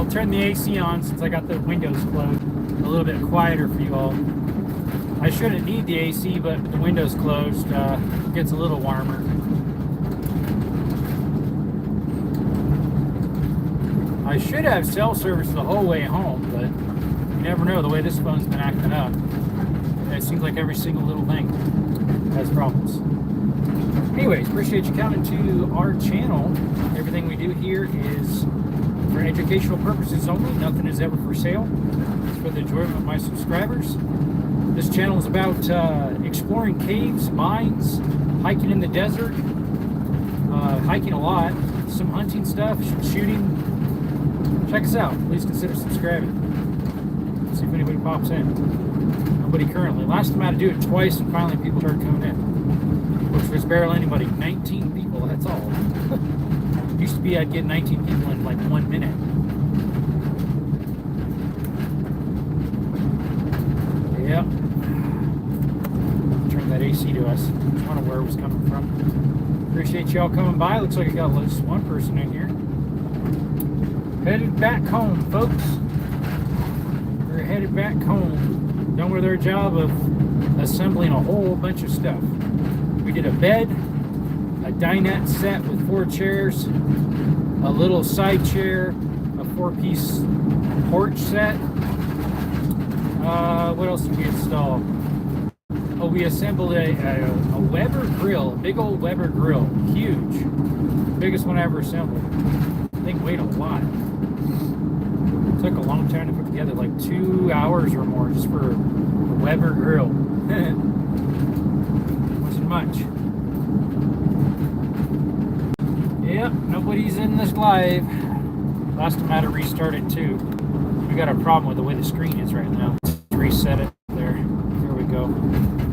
turn the AC on since I got the windows closed. A little bit quieter for you all. I shouldn't need the AC, but the window's closed. It gets a little warmer. I should have cell service the whole way home, but you never know the way this phone's been acting up. It seems like every single little thing has problems. Anyways, appreciate you coming to our channel. Everything we do here is for educational purposes only. Nothing is ever for sale. It's for the enjoyment of my subscribers. This channel is about exploring caves, mines, hiking in the desert, hiking a lot, some hunting stuff, shooting. Check us out. Please consider subscribing. See if anybody pops in. Nobody currently. Last time I had to do it twice, and finally people started coming in. Which was barely anybody. 19 people, that's all. Used to be I'd get 19 people in like 1 minute. Yep. Turn that AC to us. Just wonder where it was coming from. Appreciate y'all coming by. Looks like I got at least one person in here. Headed back home, folks. We're headed back home. Done with our job of assembling a whole bunch of stuff. We did a bed, a dinette set with 4 chairs, a little side chair, a 4-piece porch set. What else did we install? Oh, we assembled a Weber grill, a big old Weber grill, huge. Biggest one I ever assembled. I think weighed a lot. Took a long time to put together, like 2 hours or more just for a Weber grill. Wasn't much. Yep, nobody's in this live. Last time I had to restart it too. We got a problem with the way the screen is right now. Let's reset it there. Here we go.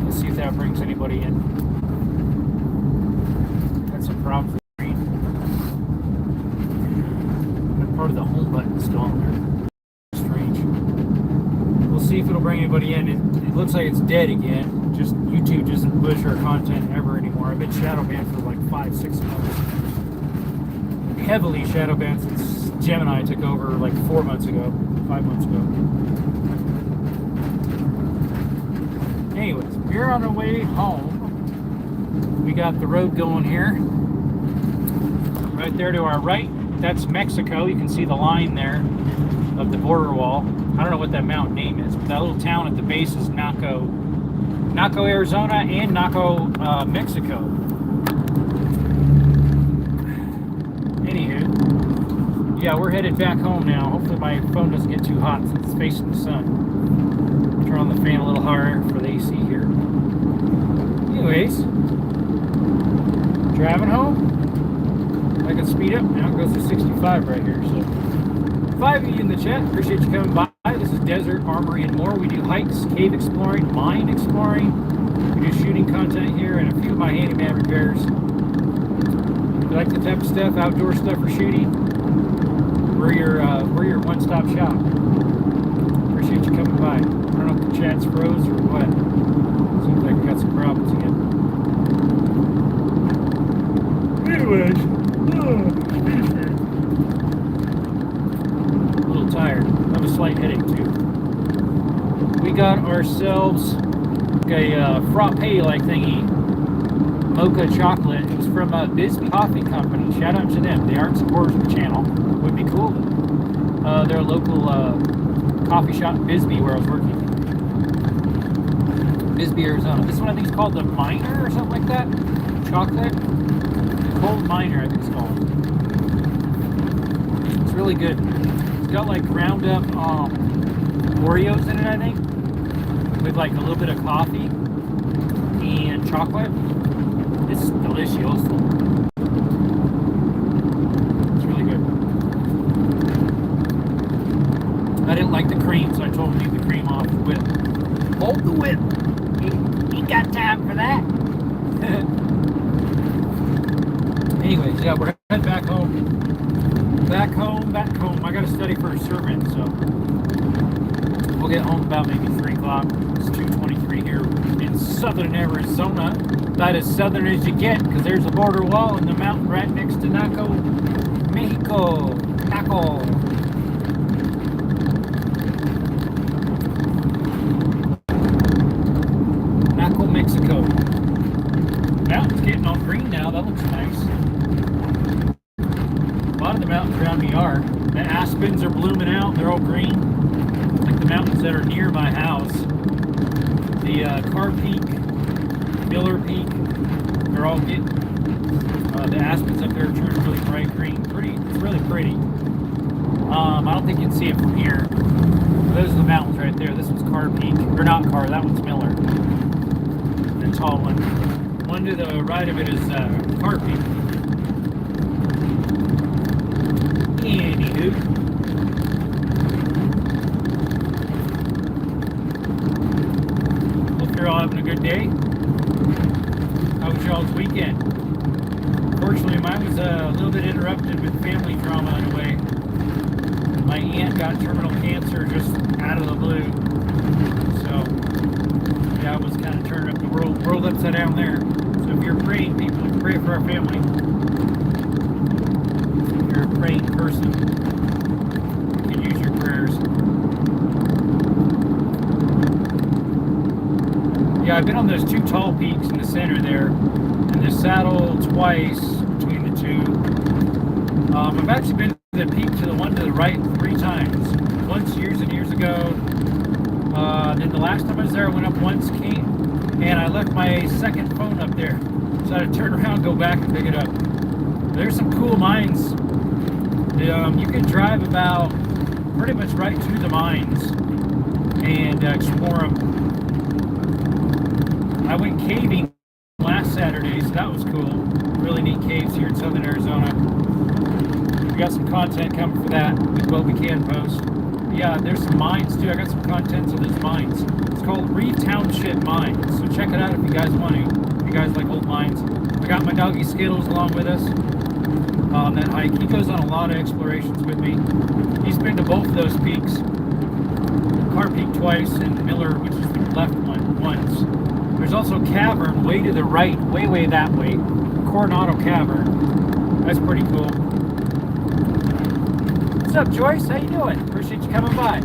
Let's see if that brings anybody in. That's a problem for the screen. Part of the home button still on there. Strange. We'll see if it'll bring anybody in. It looks like it's dead again. Just YouTube doesn't push our content ever anymore. I've been shadow banned for like 5-6 months. Heavily shadow banned since Gemini took over like 4 months ago, 5 months ago. Anyways, we're on our way home. We got the road going here. Right there to our right. That's Mexico. You can see the line there of the border wall. I don't know what that mountain name is, but that little town at the base is Naco, Arizona, and Naco, Mexico. Anywho, yeah, we're headed back home now. Hopefully my phone doesn't get too hot since it's facing the sun. Turn on the fan a little harder for the AC here. Anyways, driving home. I can speed up now. It goes to 65 right here. So, 5 of you in the chat. Appreciate you coming by. This is Desert Armory and More. We do hikes, cave exploring, mine exploring. We do shooting content here, and a few of my handyman repairs. If you like the type of stuff, outdoor stuff for shooting, we're your one-stop shop. Appreciate you coming by. I don't know if the chat's froze or what. Seems like we got some problems again. Anyways. A little tired. I have a slight headache too. We got ourselves a frappe-like thingy, mocha chocolate. It was from Bisbee Coffee Company. Shout out to them. They aren't supporters of the channel. Would be cool. They're a local coffee shop in Bisbee where I was working. Bisbee, Arizona. This one I think is called the Miner or something like that. Chocolate. Cold Miner, I think it's called. It's really good. It's got like ground up Oreos in it, I think, with like a little bit of coffee and chocolate. It's delicious. It's really good. I didn't like the cream, so I told him to leave the cream off the whip. Hold the whip. Ain't got time for that. Anyways, yeah, we're heading back home. Back home. I got to study for a sermon, so we'll get home about maybe 3 o'clock. It's 2:23 here in southern Arizona. About as southern as you get, because there's a border wall and the mountain right next to Naco, Mexico. Naco. lot of the mountains around me are. The aspens are blooming out. They're all green. Like the mountains that are near my house. The Carr Peak, Miller Peak, they're all getting, the aspens up there are turning really bright green. It's really pretty. I don't think you can see it from here. Those are the mountains right there. This one's Carr Peak. Or not Carr, that one's Miller. The tall one. One to the right of it is Carr Peak. Anywho. Hope you're all having a good day. How was y'all's weekend? Fortunately, mine was a little bit interrupted with family drama in a way. My aunt got terminal cancer just out of the blue. So, yeah, I was kind of turning up the world upside down there. So if you're praying people, pray for our family. If you're a praying person, you can use your prayers. Yeah, I've been on those two tall peaks in the center there, and the saddle twice between the two. I've actually been to the peak to the one to the right 3 times. Once years and years ago. Then the last time I was there, I went up once, and I left my second phone up there. So I had to turn around, go back, and pick it up. There's some cool mines. You can drive about pretty much right to the mines and explore them. I went caving last Saturday, so that was cool. Really neat caves here in southern Arizona. We got some content coming for that with what we can post. Yeah, there's some mines too. I got some content to those mines. It's called Reeve Township Mines. So check it out if you guys want to. If you guys like old mines. I got my doggy Skittles along with us on that hike. He goes on a lot of explorations with me. He's been to both of those peaks. Carr Peak twice and Miller, which is the left one, once. There's also a cavern way to the right, way that way. Coronado Cavern. That's pretty cool. What's up, Joyce? How you doing? Appreciate you coming by.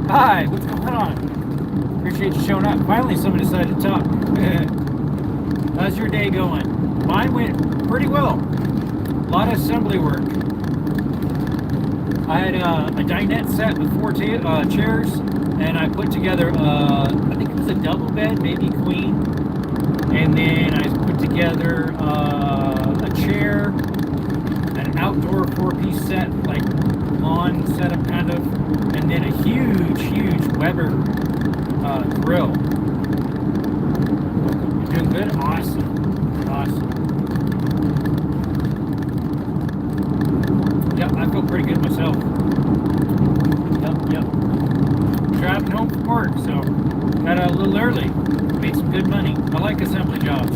Hi, what's going on? Appreciate you showing up. Finally, somebody decided to talk. How's your day going? Mine went pretty well. A lot of assembly work. I had a dinette set with 4 chairs, and I put together, I think it was a double bed, maybe queen. And then I put together a chair, an outdoor 4-piece set, like lawn setup kind of, and then a huge Weber grill. You doing good? Awesome. Yep, I feel pretty good myself. Yep. Driving home from work, so got out a little early. Made some good money. I like assembly jobs.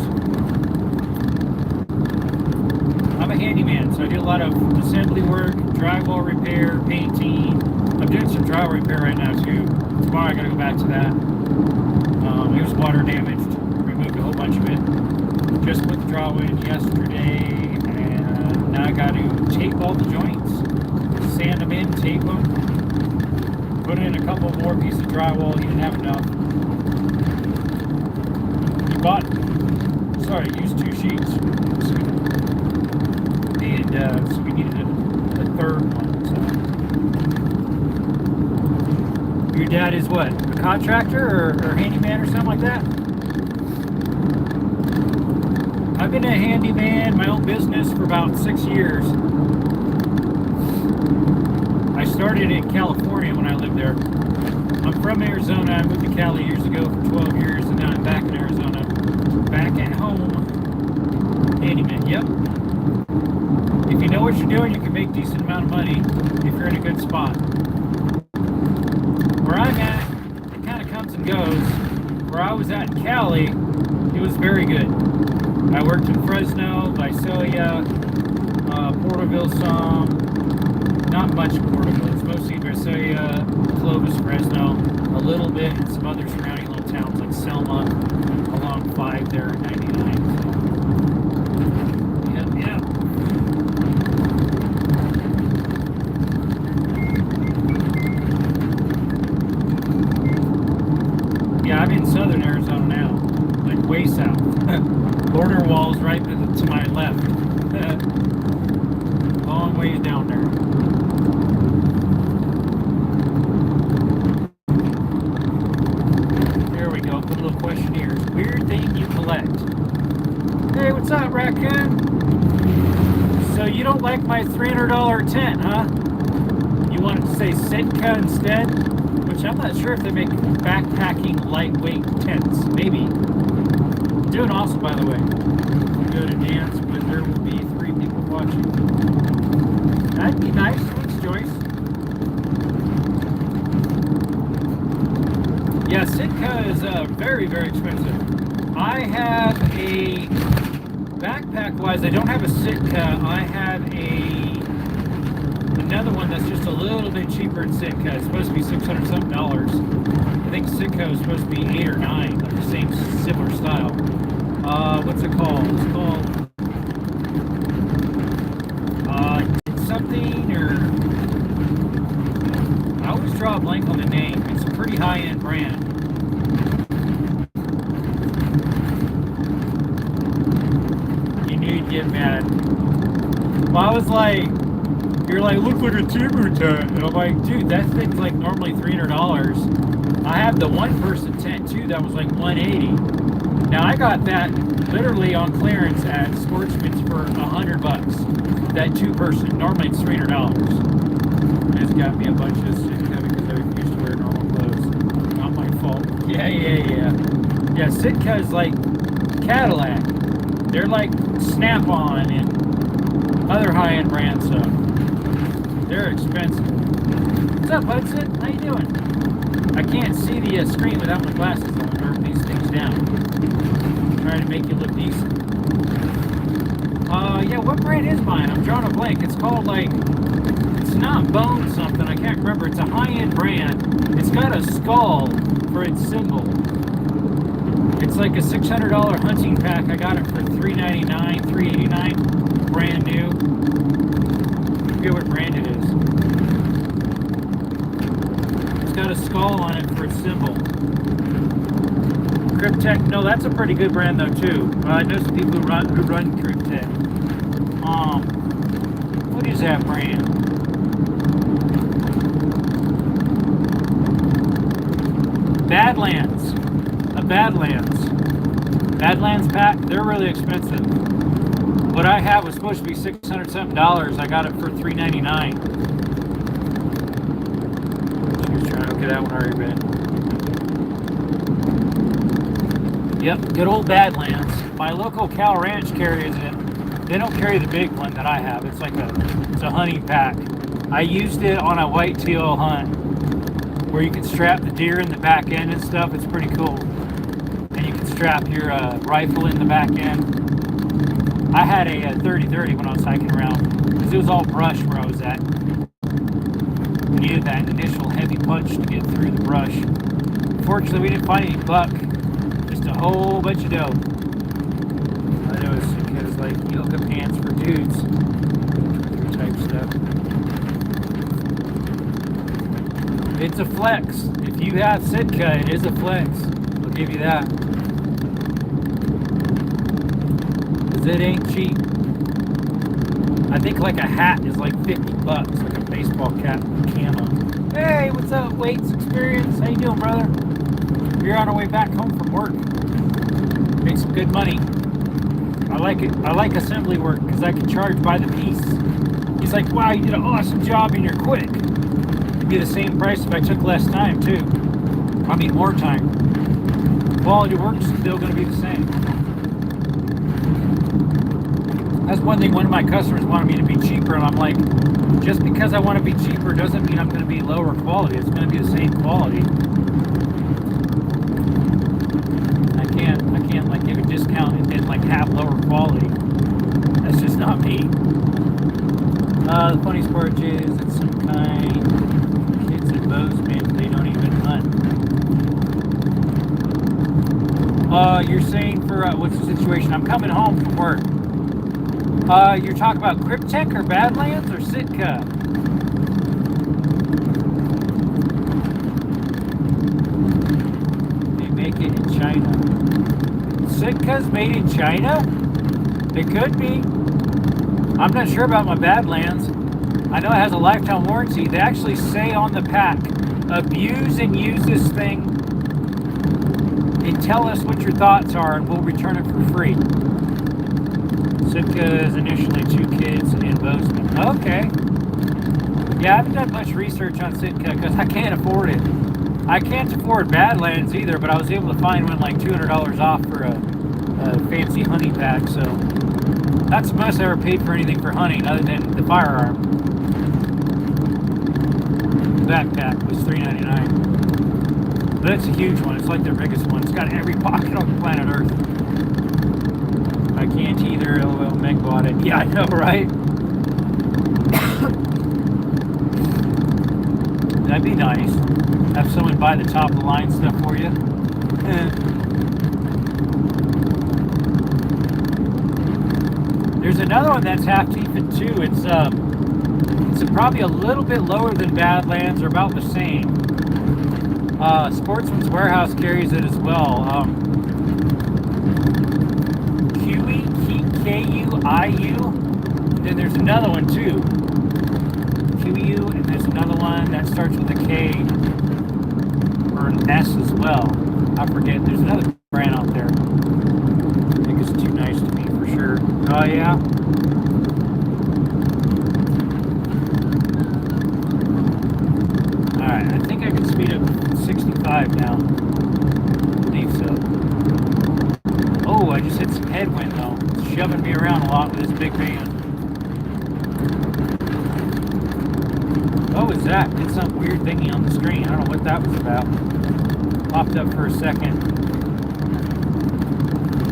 I'm a handyman, so I do a lot of assembly work, drywall repair, painting. I'm doing some drywall repair right now too. Tomorrow I gotta go back to that. It was water damaged. Removed a whole bunch of it. Just put the drywall in yesterday, and now I gotta tape all the joints, sand them in, tape them, put in a couple more pieces of drywall. He didn't have enough. Used 2 sheets. And so we needed a third one. So. Your dad is what? A contractor or handyman or something like that? I've been a handyman, my own business, for about 6 years. I started in California when I lived there. I'm from Arizona. I moved to Cali years ago for 12 years, and now I'm back in Arizona. Back at home. Handyman, yep. If you know what you're doing, you can make a decent amount of money if you're in a good spot. Where I'm at, it kind of comes and goes. Where I was at in Cali, it was very good. I worked in Fresno, Visalia, Porterville some. Not much in Porterville. It's mostly Visalia, Clovis, Fresno, a little bit in some other surrounding little towns like Selma, along 5 there at 99. Yep. Yeah, I'm in southern Arizona now, like way south. Border walls right to my left. don't like my $300 tent, huh? You want it to say Sitka instead? Which I'm not sure if they make backpacking lightweight tents. Maybe. Doing awesome, by the way. Go to dance, but there will be 3 people watching. That'd be nice. Thanks, Joyce. Yeah, Sitka is very, very expensive. I have a backpack-wise. I don't have a Sitka. I have another one that's just a little bit cheaper than Sitka. It's supposed to be $600-something. I think Sitka was supposed to be 8 or 9, like the same similar style. What's it called? It's called something, or I always draw a blank on the name. It's a pretty high-end brand. You knew you'd get mad. Well, I was like, you're like, looks like a timber tent. And I'm like, dude, that thing's like normally $300. I have the one-person tent too that was like $180. Now I got that literally on clearance at Sportsman's for $100. That 2-person. Normally it's $300. It's got me a bunch of Sitka because I refuse to wear normal clothes. Not my fault. Yeah. Yeah, Sitka is like Cadillac. They're like Snap-on and other high-end brand stuff. They're expensive. What's up, Hudson? How you doing? I can't see the screen without my glasses on. Turn these things down. I'm trying to make you look decent. Yeah, what brand is mine? I'm drawing a blank. It's called like, it's not Bone something. I can't remember. It's a high-end brand. It's got a skull for its symbol. It's like a $600 hunting pack. I got it for $399, $389, brand new. I forget what brand it is. It's got a skull on it for its symbol. Cryptek, no, that's a pretty good brand though too. I know some people who run Cryptek. What is that brand? Badlands. A Badlands pack, they're really expensive. What I have was supposed to be $600-something. I got it for $399. She was trying to, okay, that one already read. Yep, good old Badlands. My local Cal Ranch carries it. They don't carry the big one that I have. It's like it's a hunting pack. I used it on a whitetail hunt where you can strap the deer in the back end and stuff. It's pretty cool. And you can strap your rifle in the back end. I had a 30-30 when I was hiking around because it was all brush where I was at. We needed that initial heavy punch to get through the brush. Fortunately, we didn't find any buck. Just a whole bunch of doe. I know it's because like yoga pants for dudes. 2 or 3 type stuff. It's a flex. If you have Sitka, it is a flex. I'll give you that. Because it ain't cheap. I think like a hat is like $50, like a baseball cap camo. Hey, what's up, Weights Experience? How you doing, brother? We're on our way back home from work. Make some good money. I like it. I like assembly work because I can charge by the piece. He's like, wow, you did an awesome job and you're quick. It'd be the same price if I took less time too. I mean more time. Quality work's still going to be the same. That's one thing one of my customers wanted me to be cheaper, and I'm like, just because I want to be cheaper doesn't mean I'm going to be lower quality. It's going to be the same quality. I can't like give a discount and then like have lower quality. That's just not me. The funniest part is it's some kind kids in Bozeman, they don't even hunt. You're saying for what's the situation? I'm coming home from work. You're talking about Cryptek or Badlands or Sitka? They make it in China. Sitka's made in China? It could be. I'm not sure about my Badlands. I know it has a lifetime warranty. They actually say on the pack, abuse and use this thing and tell us what your thoughts are and we'll return it for free. Sitka is initially 2 kids in Bozeman. Okay. Yeah, I haven't done much research on Sitka because I can't afford it. I can't afford Badlands either, but I was able to find one like $200 off for a fancy hunting pack, so that's the most I ever paid for anything for hunting other than the firearm. The backpack was $3.99. But it's a huge one. It's like the biggest one. It's got every pocket on planet Earth. I can't either. LOL, Meg bought it. Yeah, I know, right? That'd be nice. Have someone buy the top of the line stuff for you. There's another one that's half teeth too. It's probably a little bit lower than Badlands, or about the same. Sportsman's Warehouse carries it as well. KUIU. And then there's another one too. QU, and there's another one that starts with a K or an S as well. I forget. There's another brand out there. I think it's too nice to me for sure. Oh yeah. Alright, I think I can speed up 65 now. I believe so. Oh, I just hit some headwind though. It's shoving me around a lot with this big van. What was that? Did some weird thingy on the screen. I don't know what that was about. Popped up for a second.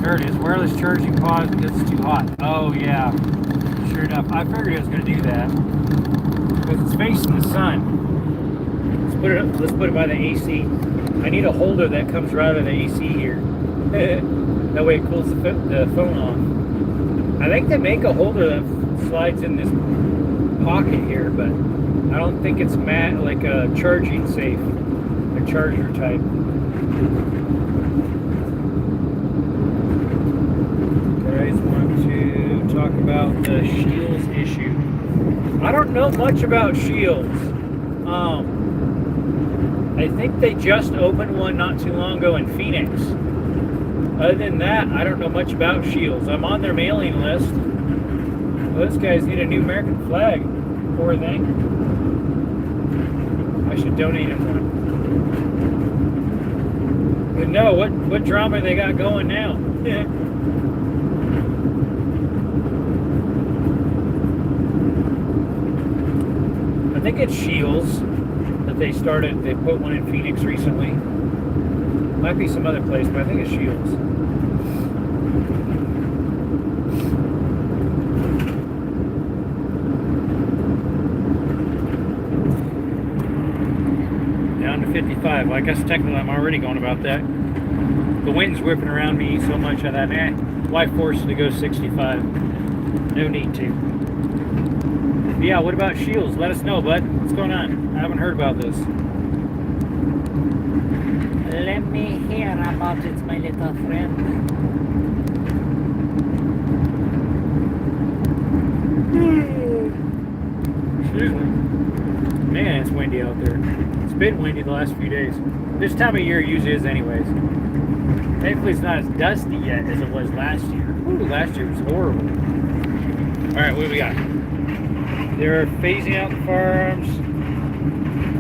There it is. Wireless charging pause because it's too hot. Oh yeah. Sure enough. I figured it was going to do that. Because it's facing the sun. Let's put it by the AC. I need a holder that comes right out of the AC here. That way it cools the phone off. I think they make a holder that slides in this pocket here, but I don't think it's like a charging safe, a charger type. Guys want to talk about the Shields issue. I don't know much about Shields. I think they just opened one not too long ago in Phoenix. Other than that, I don't know much about Shields. I'm on their mailing list. Well, those guys need a new American flag. Poor thing. I should donate him one. But no, what drama they got going now? I think it's Shields that they put one in Phoenix recently. Might be some other place, but I think it's Shields. Down to 55. Well, I guess technically I'm already going about that. The wind's whipping around me so much of that. Why force it to go 65? No need to. But yeah, what about Shields? Let us know, bud. What's going on? I haven't heard about this. Let me hear about it, my little friend. Excuse me. Man, it's windy out there. It's been windy the last few days. This time of year usually is anyways. Thankfully it's not as dusty yet as it was last year. Ooh, last year was horrible. Alright, what do we got? They're phasing out the firearms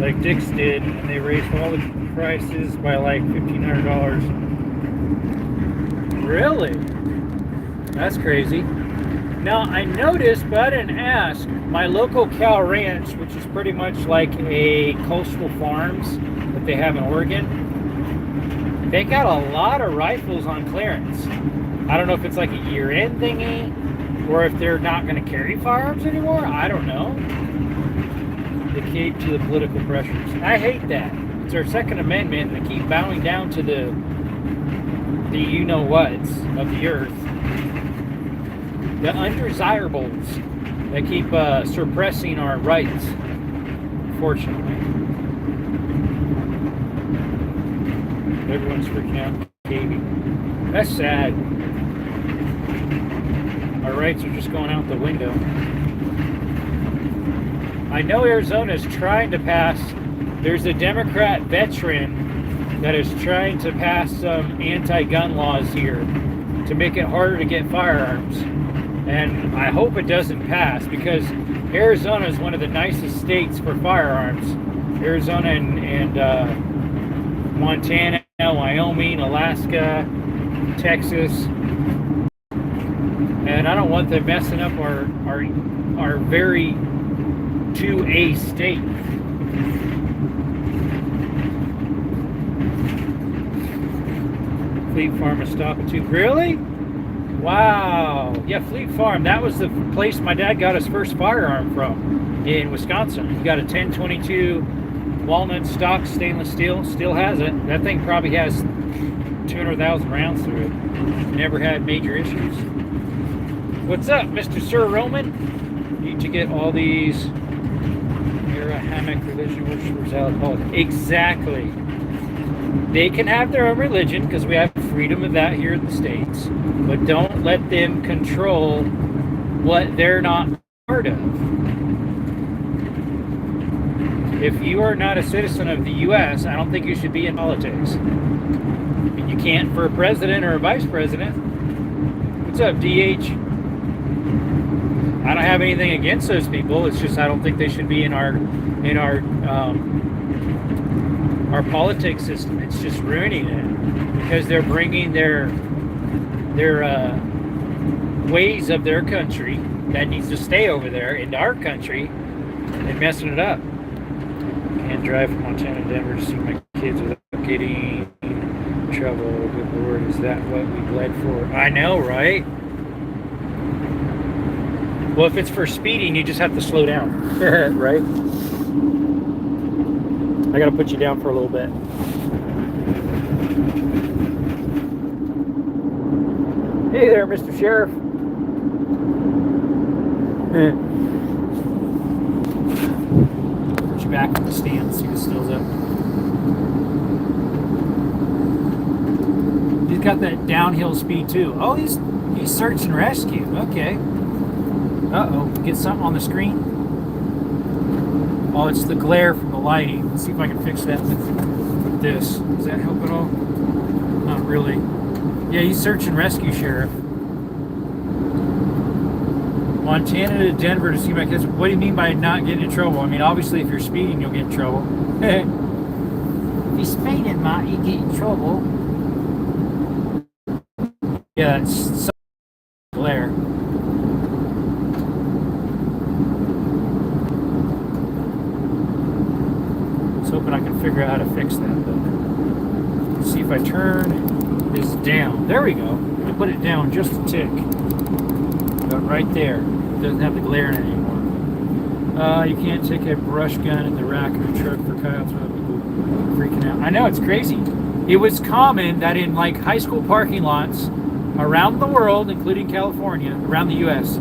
like Dick's did, and they raised all the prices by like $1,500. Really? That's crazy. Now I noticed, but I didn't ask, my local Cal Ranch, which is pretty much like a Coastal Farms that they have in Oregon, they got a lot of rifles on clearance. I don't know if it's like a year-end thingy, or if they're not going to carry firearms anymore. I don't know. They cave to the political pressures. I hate that. It's our Second Amendment, and they keep bowing down to the you-know-whats of the earth. The undesirables that keep suppressing our rights, unfortunately. Everyone's freaking out and caving. That's sad. Our rights are just going out the window. I know Arizona is trying to pass. There's a Democrat veteran that is trying to pass some anti-gun laws here to make it harder to get firearms. And I hope it doesn't pass, because Arizona is one of the nicest states for firearms. Arizona and Montana, Wyoming, Alaska, Texas. And I don't want them messing up our very 2A state. Fleet Farm is stopping too. Really? Wow. Yeah, Fleet Farm. That was the place my dad got his first firearm from in Wisconsin. He got a 1022 walnut stock stainless steel. Still has it. That thing probably has 200,000 rounds through it. Never had major issues. What's up, Mr. Sir Roman? Need to get all these era hammock religion worshipers out of politics. Exactly. They can have their own religion because we have freedom of that here in the States, but don't let them control what they're not part of. If you are not a citizen of the U.S., I don't think you should be in politics. And you can't for a president or a vice president. What's up, DH? I don't have anything against those people. It's just I don't think they should be in our politics system. It's just ruining it because they're bringing their ways of their country that needs to stay over there into our country and messing it up. Can't drive from Montana to Denver to see my kids without getting in trouble. Good Lord, is that what we bled for? I know, right? Well, if it's for speeding, you just have to slow down, right? I gotta put you down for a little bit. Hey there, Mr. Sheriff. Put you back on the stand, see who stills up. He's got that downhill speed too. Oh, he's search and rescue. Okay. Uh-oh, get something on the screen. Oh, it's the glare from the lighting. Let's see if I can fix that with this. Does that help at all? Not really. Yeah, he's search and rescue, Sheriff. Montana to Denver to see my kids. What do you mean by not getting in trouble? I mean, obviously, if you're speeding, you'll get in trouble. If you're speeding, Matt, you get in trouble. Yeah, it's glare. Hoping I can figure out how to fix that. But let's see if I turn this down. There we go. I put it down just a tick. But right there. It doesn't have the glare in it anymore. You can't take a brush gun in the rack of a truck for coyotes without people freaking out. I know, it's crazy. It was common that in like high school parking lots around the world, including California, around the U.S.,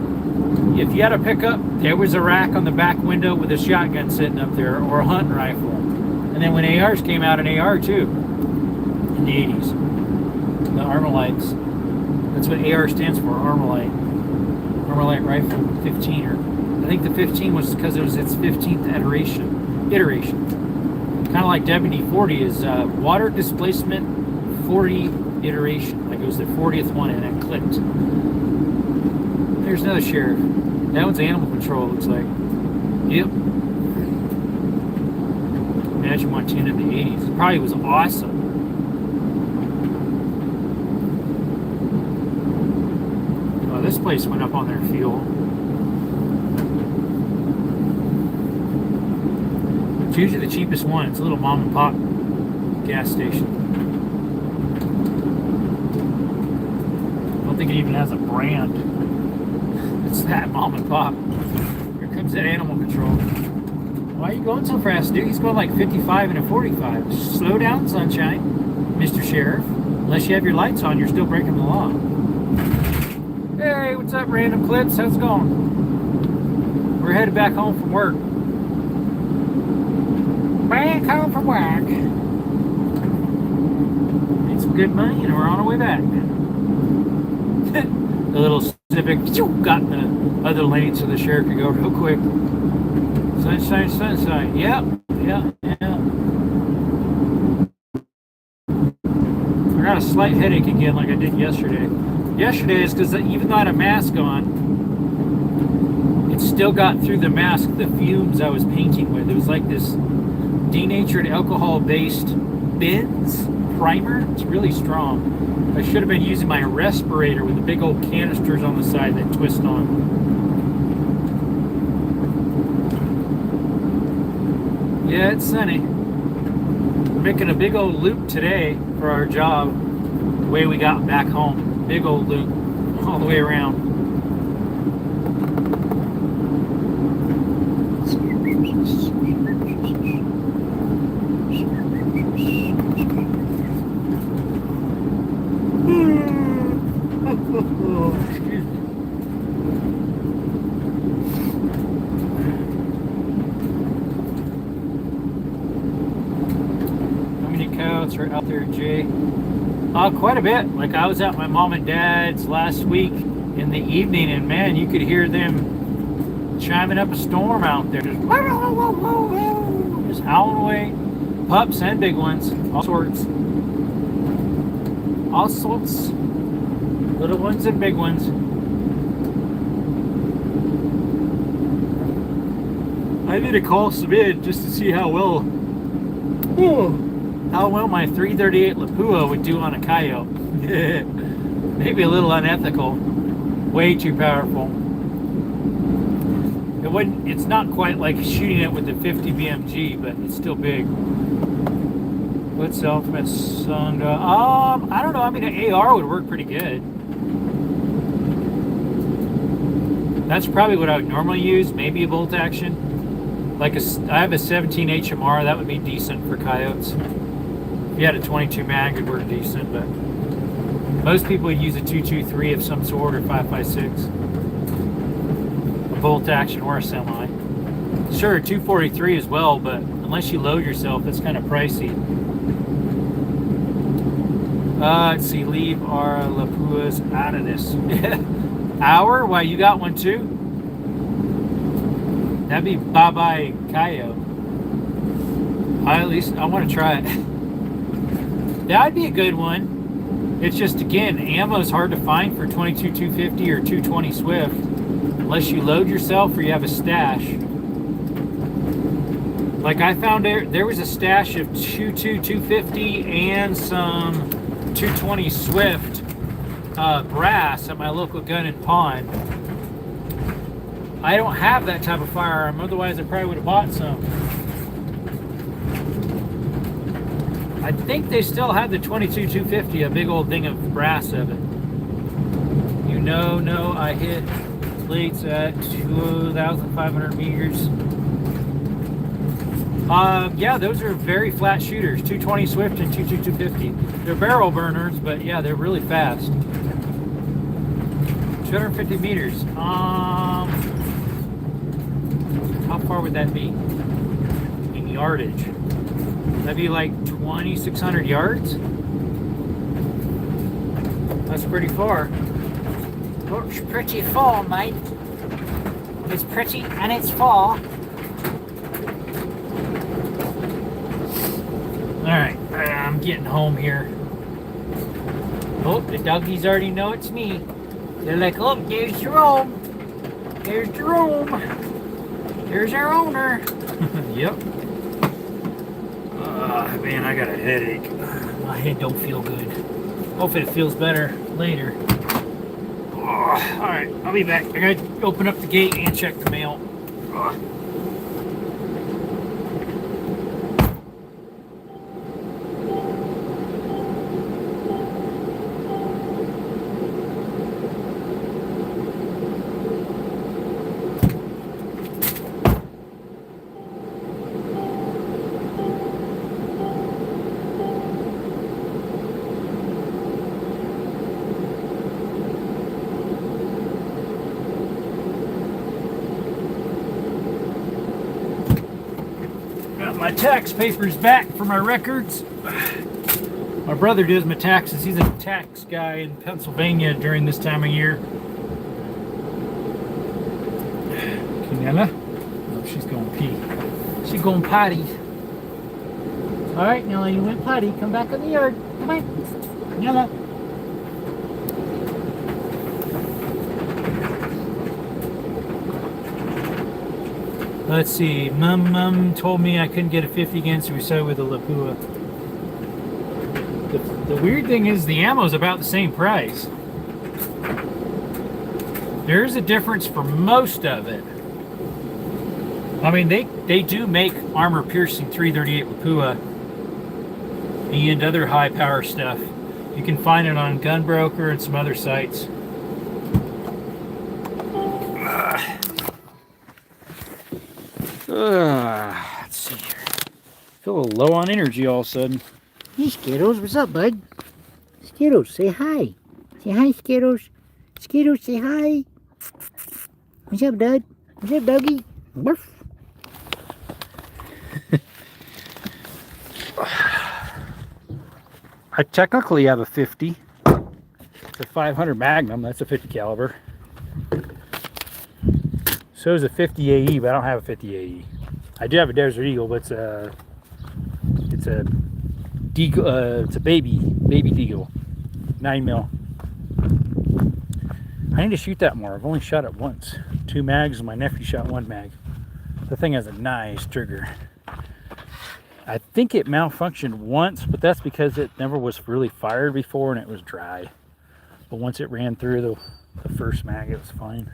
if you had a pickup, there was a rack on the back window with a shotgun sitting up there or a hunting rifle. And then when ARs came out, an AR too, in the 80s, the Armalite. That's what AR stands for, Armalite. Armalite rifle, 15er. I think the 15 was because it was its 15th iteration. Kind of like WD-40 is water displacement 40 iteration. Like it was the 40th one and it clicked. There's another sheriff. That one's animal control, looks like. Yep. Imagine Montana in the 80s. It probably was awesome. Oh, this place went up on their fuel. It's usually the cheapest one. It's a little mom and pop gas station. I don't think it even has a brand. It's that mom and pop. Here comes that animal control. Why are you going so fast, dude? He's going like 55 and a 45. Slow down, sunshine, Mr. Sheriff. Unless you have your lights on, you're still breaking the law. Hey, what's up, Random Clips? How's it going? We're headed back home from work. Back home from work. Made some good money and we're on our way back. The little Civic got in the other lane so the sheriff could go real quick. Sunshine, sunshine. Yep. I got a slight headache again like I did yesterday. Yesterday is because even though I had a mask on, it's still got through the mask the fumes I was painting with. It was like this denatured alcohol-based Benz primer. It's really strong. I should have been using my respirator with the big old canisters on the side that twist on. Yeah, it's sunny. We're making a big old loop today for our job. The way we got back home. Big old loop all the way around. Excuse me. How many coyotes are out there, Jay? Quite a bit. Like I was at my mom and dad's last week in the evening, and man, you could hear them chiming up a storm out there. Just howling away. Pups and big ones. All sorts. All sorts. Little ones and big ones. I need to call Subid just to see how well my 338 Lapua would do on a coyote. Maybe a little unethical. Way too powerful. It's not quite like shooting it with the 50 BMG, but it's still big. What's the ultimate sound? I don't know. I mean, an AR would work pretty good. That's probably what I would normally use. Maybe a bolt action. Like I have a 17 HMR. That would be decent for coyotes. If you had a 22 mag, it would work decent. But most people would use a 223 of some sort or 5.56. A bolt action or a semi. Sure, 243 as well, but unless you load yourself, it's kind of pricey. Let's see, leave our Lapuas out of this. Hour? Why, you got one too? That'd be bye-bye coyote. At least I want to try it. That'd be a good one. It's just, again, ammo's hard to find for 22 250 or 220 Swift unless you load yourself or you have a stash. Like I found there was a stash of 22 250 and some 220 Swift brass at my local gun and pawn. I don't have that type of firearm, otherwise I probably would have bought some. I think they still have the 22 250, a big old thing of brass of it. You know, no, I hit plates at 2,500 meters. Yeah, those are very flat shooters, 220 Swift and 22 250. They're barrel burners, but yeah, they're really fast. 250 meters. How far would that be in yardage? That'd be like 2,600 yards. That's pretty far. Looks pretty far, mate. It's pretty and it's far. Alright, I'm getting home here. Oh, the doggies already know it's me. They're like, oh, there's Jerome. There's Jerome. There's our owner. Yep. Man, I got a headache. My head don't feel good. Hopefully it feels better later. Alright, I'll be back. I gotta open up the gate and check the mail. My tax papers back for my records. My brother does my taxes. He's a tax guy in Pennsylvania during this time of year. Canella? Oh, she's going pee. She's going potty. All right, Nella, you went potty. Come back in the yard. Come on. Nella. Let's see. Mum told me I couldn't get a 50 again, so we started with a Lapua. The weird thing is the ammo is about the same price. There's a difference for most of it. I mean, they do make armor-piercing 338 Lapua and other high-power stuff. You can find it on Gunbroker and some other sites. Let's see here. Feel a little low on energy all of a sudden. Hey, Skittles, what's up, bud? Skittles, say hi. Say hi, Skittles. Skittles, say hi. What's up, Dad? What's up, doggy? Barf. I technically have a 50. It's a 500 Magnum. That's a 50 caliber. So is a 50 AE, but I don't have a 50 AE. I do have a Desert Eagle, but it's a Deagle, it's a baby Deagle, 9mm. I need to shoot that more. I've only shot it once. 2 mags, and my nephew shot 1 mag. The thing has a nice trigger. I think it malfunctioned once, but that's because it never was really fired before and it was dry. But once it ran through the first mag, it was fine.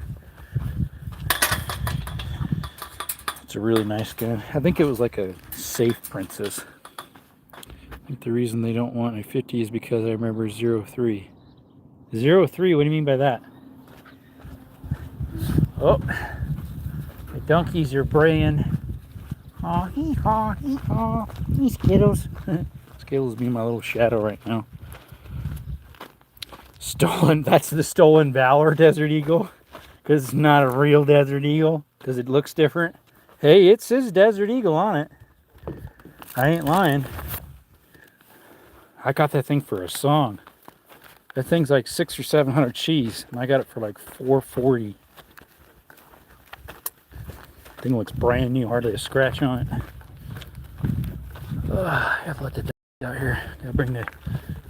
It's a really nice gun. I think it was like a Safe Princess. I think the reason they don't want a 50 is because I remember 03. 03, what do you mean by that? Oh, the donkeys are braying. Aw, hee-haw, hee-haw. Hey, Skittles. Skittles being my little shadow right now. Stolen, that's the stolen valor Desert Eagle. Because it's not a real Desert Eagle. Because it looks different. Hey, it says Desert Eagle on it. I ain't lying. I got that thing for a song. That thing's like 600 or 700 cheese. And I got it for like $4.40. I think it's brand new, hardly a scratch on it. I gotta let the doggies out here. Gotta bring the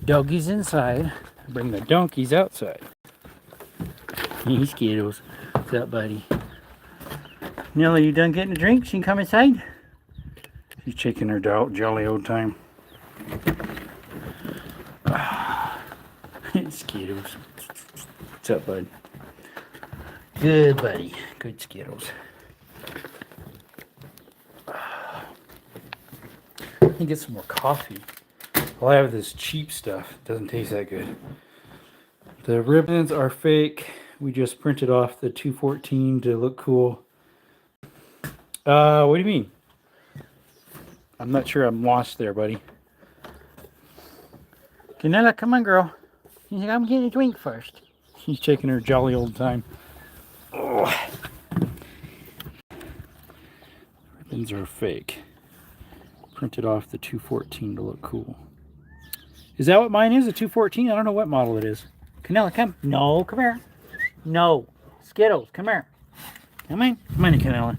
doggies inside. Bring the donkeys outside. Hey, Skittles. What's up, buddy? Nelly, you done getting a drink? She can come inside? She's shaking her jolly old time. Skittles. What's up, bud? Good, buddy. Good Skittles. I can get some more coffee. All I have this cheap stuff. It doesn't taste that good. The ribbons are fake. We just printed off the 214 to look cool. What do you mean? I'm not sure I'm lost there, buddy. Canella, come on, girl. He's like, I'm getting a drink first. She's taking her jolly old time. Oh. Ribbons are fake. Printed off the 214 to look cool. Is that what mine is? A 214? I don't know what model it is. Canella, come. No, come here. No. Skittles, come here. Come on. Come on, Canella.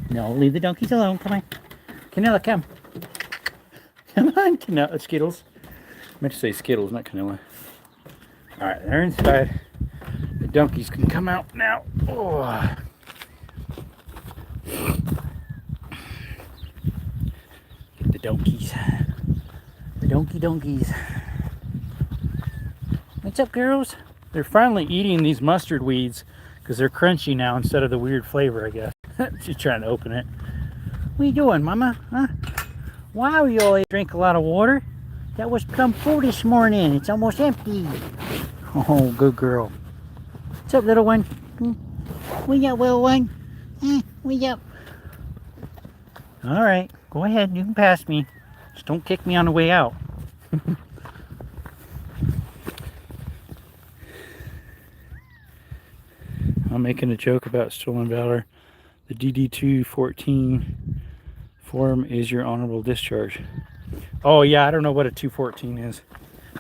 No, leave the donkeys alone. Come on. Canella, come. Come on, Canella. Skittles. I meant to say Skittles, not Canella. Alright, they're inside. The donkeys can come out now. Oh. Get the donkeys. The donkeys. What's up, girls? They're finally eating these mustard weeds because they're crunchy now instead of the weird flavor, I guess. She's trying to open it. What are you doing, Mama? Huh? Wow, you always drink a lot of water. That was plum full this morning. It's almost empty. Oh, good girl. What's up, little one? What's up, little one? What's up? All right, go ahead. You can pass me. Just don't kick me on the way out. I'm making a joke about stolen valor. The DD214 form is your honorable discharge. Oh yeah, I don't know what a 214 is.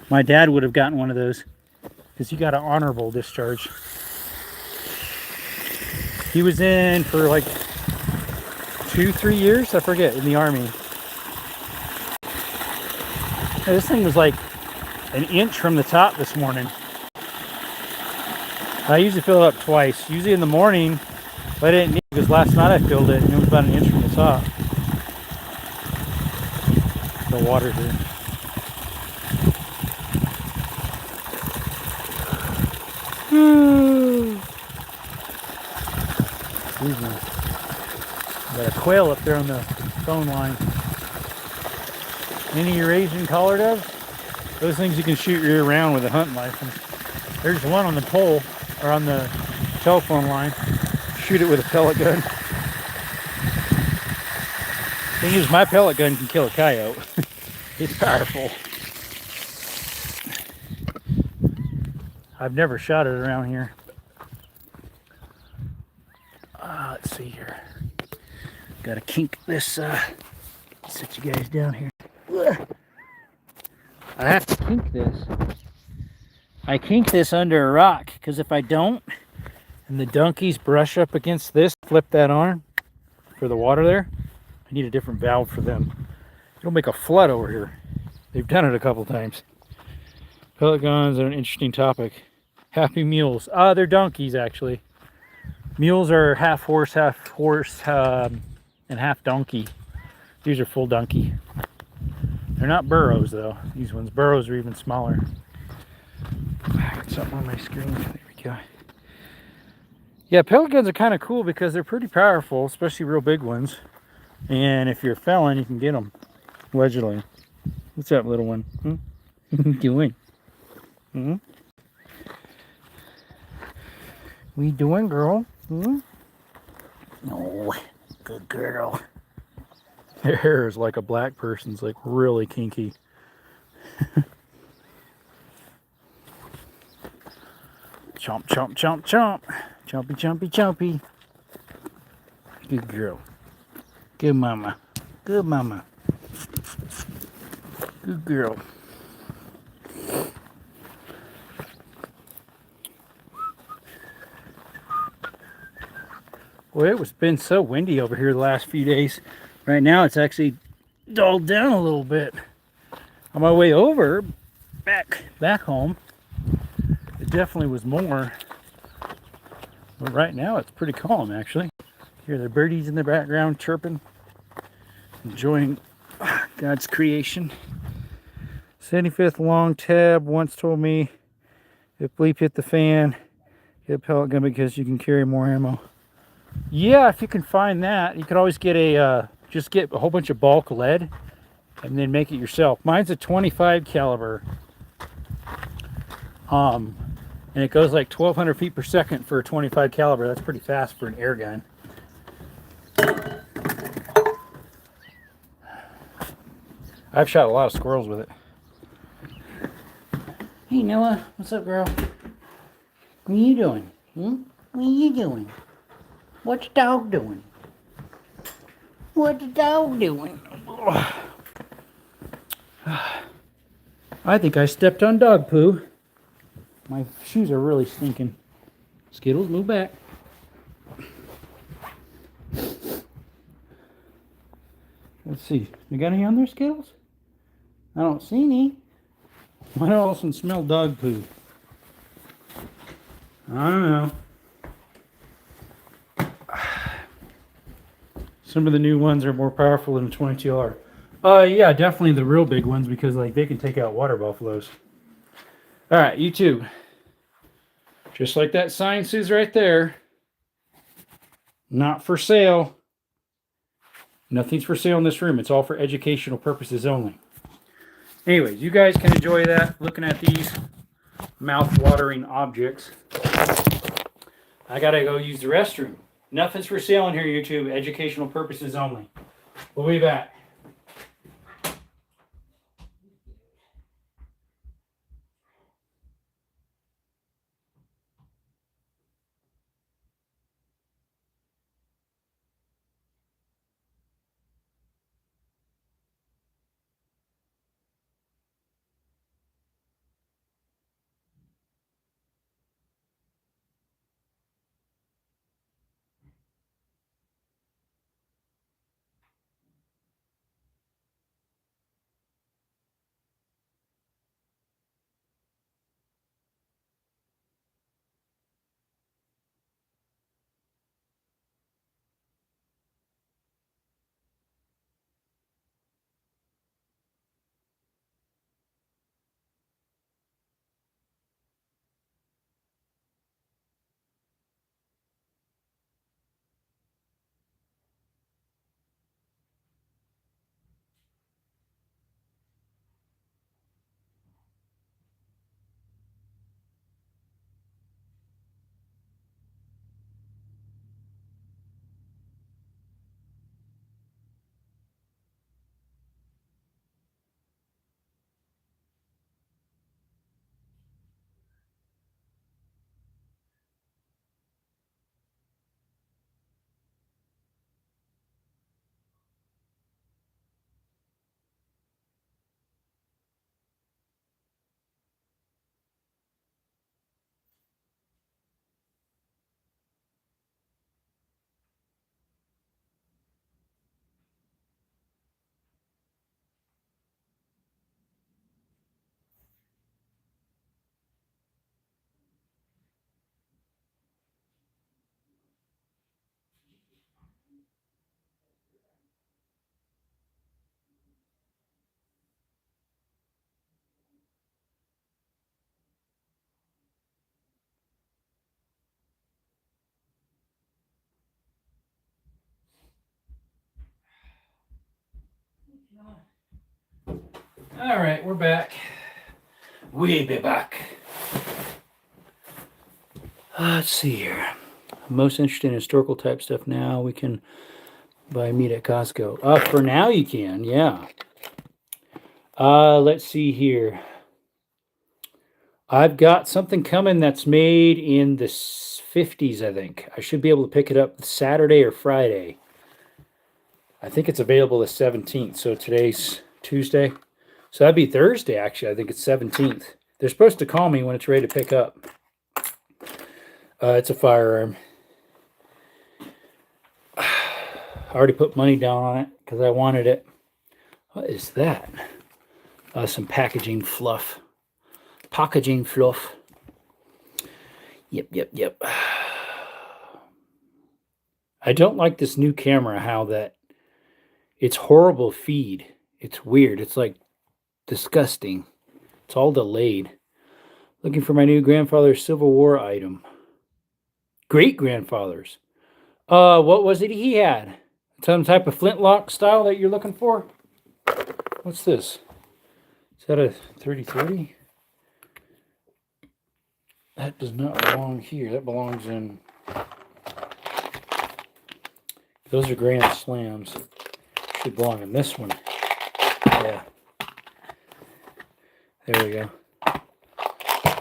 My dad would have gotten one of those because he got an honorable discharge. He was in for like 2-3 years, I forget, in the Army. This thing was like an inch from the top this morning. I usually fill it up twice, usually in the morning, but I didn't need Because last night I filled it and it was about an inch from the top. The water here. Excuse me. Got a quail up there on the phone line. Any Eurasian collar doves? Those things you can shoot year round with a hunting license. There's one on the pole, or on the telephone line. Shoot it with a pellet gun. Thing is, my pellet gun can kill a coyote. It's powerful. I've never shot it around here. Let's see here. Gotta kink this, sit you guys down here. I have to kink this. I kink this under a rock, because if I don't, and the donkeys brush up against this, flip that arm for the water there, I need a different valve for them. It'll make a flood over here. They've done it a couple times. Pellet guns are an interesting topic. Happy mules. They're donkeys, actually. Mules are half horse, and half donkey. These are full donkey. They're not burros, though. These ones, burros are even smaller. I got something on my screen. There we go. Yeah, pellet guns are kind of cool because they're pretty powerful, especially real big ones. And if you're a felon, you can get them, allegedly. What's up, little one? What you doing? What you doing, girl? No, good girl. Her hair is like a black person's, like really kinky. Chomp, chomp, chomp, chomp. Chompy, chompy, chompy. Good girl. Good mama. Good mama. Good girl. Boy, it was been so windy over here the last few days. Right now it's actually dulled down a little bit. On my way over, back home, it definitely was more. But right now it's pretty calm, actually. Hear the birdies in the background chirping, enjoying God's creation. 75th long tab once told me if bleep hit the fan, get a pellet gun because you can carry more ammo. Yeah, if you can find that, you could always get just get a whole bunch of bulk lead and then make it yourself. Mine's a 25 caliber. And it goes like 1,200 feet per second for a 25 caliber. That's pretty fast for an air gun. I've shot a lot of squirrels with it. Hey Noah, what's up, girl? What are you doing? What are you doing? What's the dog doing? What's the dog doing? I think I stepped on dog poo. My shoes are really stinking. Skittles, move back. Let's see. You got any on there, Skittles? I don't see any. Why do all of a sudden smell dog poo? I don't know. Some of the new ones are more powerful than the 22R. Yeah, definitely the real big ones because like they can take out water buffaloes. All right, you too. Just like that sign says right there. Not for sale. Nothing's for sale in this room. It's all for educational purposes only. Anyways, you guys can enjoy that. Looking at these mouth-watering objects. I gotta go use the restroom. Nothing's for sale in here, YouTube. Educational purposes only. We'll be back. All right, we're back. We be back. Let's see here. I'm most interested in historical type stuff now. We can buy meat at Costco. For now you can, yeah. Let's see here. I've got something coming that's made in the 50s, I think. I should be able to pick it up Saturday or Friday. I think it's available the 17th, so today's Tuesday. So that'd be Thursday, actually. I think it's 17th. They're supposed to call me when it's ready to pick up. It's a firearm. I already put money down on it because I wanted it. What is that? Some packaging fluff. Packaging fluff. Yep. I don't like this new camera, how that it's horrible feed. It's weird. It's like disgusting. It's all delayed. Looking for my new grandfather's Civil War item. Great grandfather's. What was it he had? Some type of flintlock style that you're looking for? What's this? Is that a 30-30? That does not belong here. That belongs in... Those are Grand Slams. Should belong in this one. Yeah. There we go.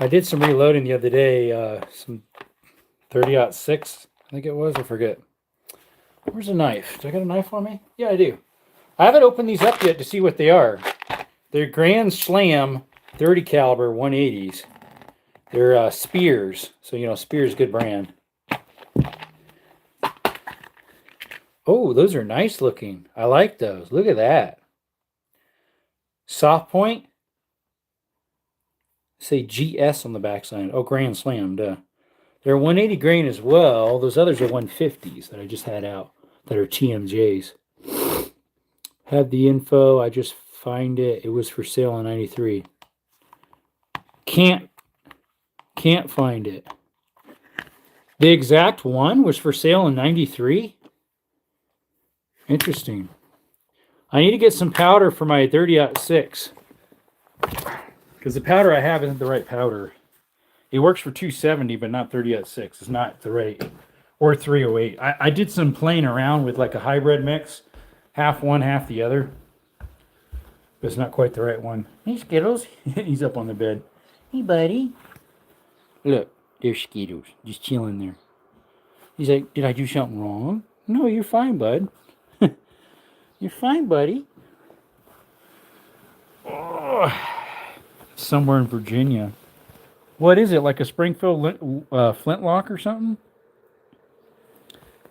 I did some reloading the other day. Some 30-06, I think it was. I forget. Where's a knife? Do I got a knife on me? Yeah, I do. I haven't opened these up yet to see what they are. They're Grand Slam 30 caliber 180s. They're Spears. So, you know, Spears, good brand. Oh, those are nice looking. I like those. Look at that. Soft point. Say GS on the backside. Oh, Grand Slam, duh. They're 180 grain as well. Those others are 150s that I just had out that are TMJs. Have the info. I just find it. It was for sale in 93. Can't find it. The exact one was for sale in 93? Interesting. I need to get some powder for my 30-06. Because the powder I have isn't the right powder. It works for 270, but not 30-06. It's not the right. Or 308. I did some playing around with like a hybrid mix. Half one, half the other. But it's not quite the right one. Hey, Skittles. He's up on the bed. Hey, buddy. Look, there's Skittles. Just chilling there. He's like, did I do something wrong? No, you're fine, bud. You're fine, buddy. Oh, somewhere in Virginia. What is it, like a Springfield flintlock or something?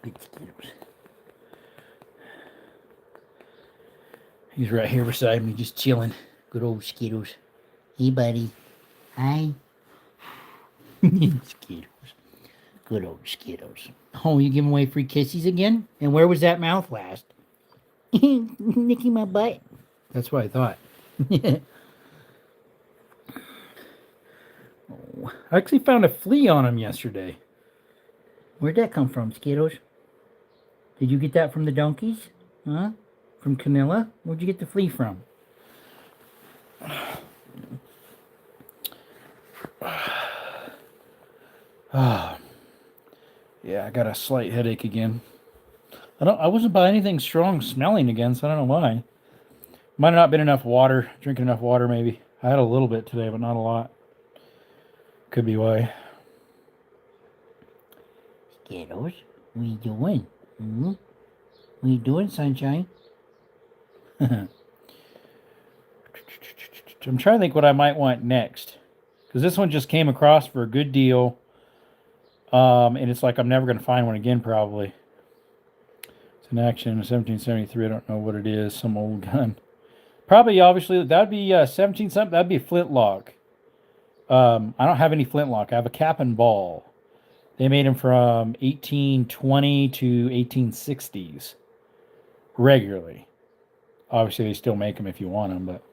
Big Skittles. He's right here beside me, just chilling. Good old Skittles. Hey, buddy. Hi. Skittles. Good old Skittles. Oh, you giving away free kisses again? And where was that mouth last? Nicking my butt. That's what I thought. Oh, I actually found a flea on him yesterday. Where'd that come from, Skittles? Did you get that from the donkeys? Huh? From Camilla? Where'd you get the flea from? Yeah, I got a slight headache again. I wasn't by anything strong smelling again, so I don't know why. Might have not been enough water, drinking enough water maybe. I had a little bit today, but not a lot. Could be why. Skittles, what are you doing? What are you doing, sunshine? I'm trying to think what I might want next. Because this one just came across for a good deal. And it's like I'm never going to find one again, probably. It's an action in 1773. I don't know what it is. Some old gun. Probably, obviously, that would be 17 something. That would be a flintlock. I don't have any flintlock. I have a cap and ball. They made them from 1820 to 1860s. Regularly. Obviously, they still make them if you want them, but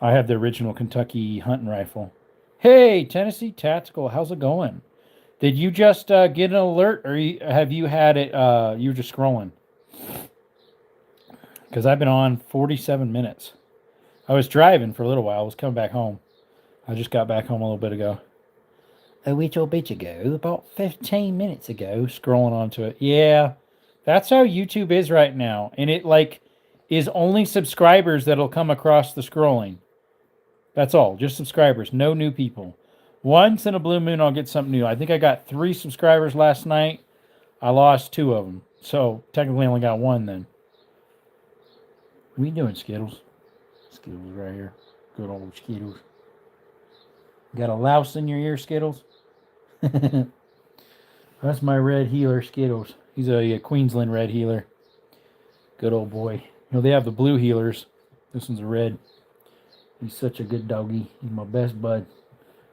I have the original Kentucky hunting rifle. Hey, Tennessee Tactical, how's it going? Did you just get an alert, or have you had it, you were just scrolling? Because I've been on 47 minutes. I was driving for a little while. I was coming back home. I just got back home a little bit ago. A little bit ago, about 15 minutes ago, scrolling onto it. Yeah, that's how YouTube is right now. And it like is only subscribers that'll come across the scrolling. That's all. Just subscribers. No new people. Once in a blue moon, I'll get something new. I think I got 3 subscribers last night. I lost 2 of them. So technically I only got 1 then. What are you doing, Skittles? Skittles right here. Good old Skittles. Got a louse in your ear, Skittles? That's my red healer, Skittles. He's a Queensland red healer. Good old boy. You know, they have the blue healers. This one's a red. He's such a good doggy. He's my best bud.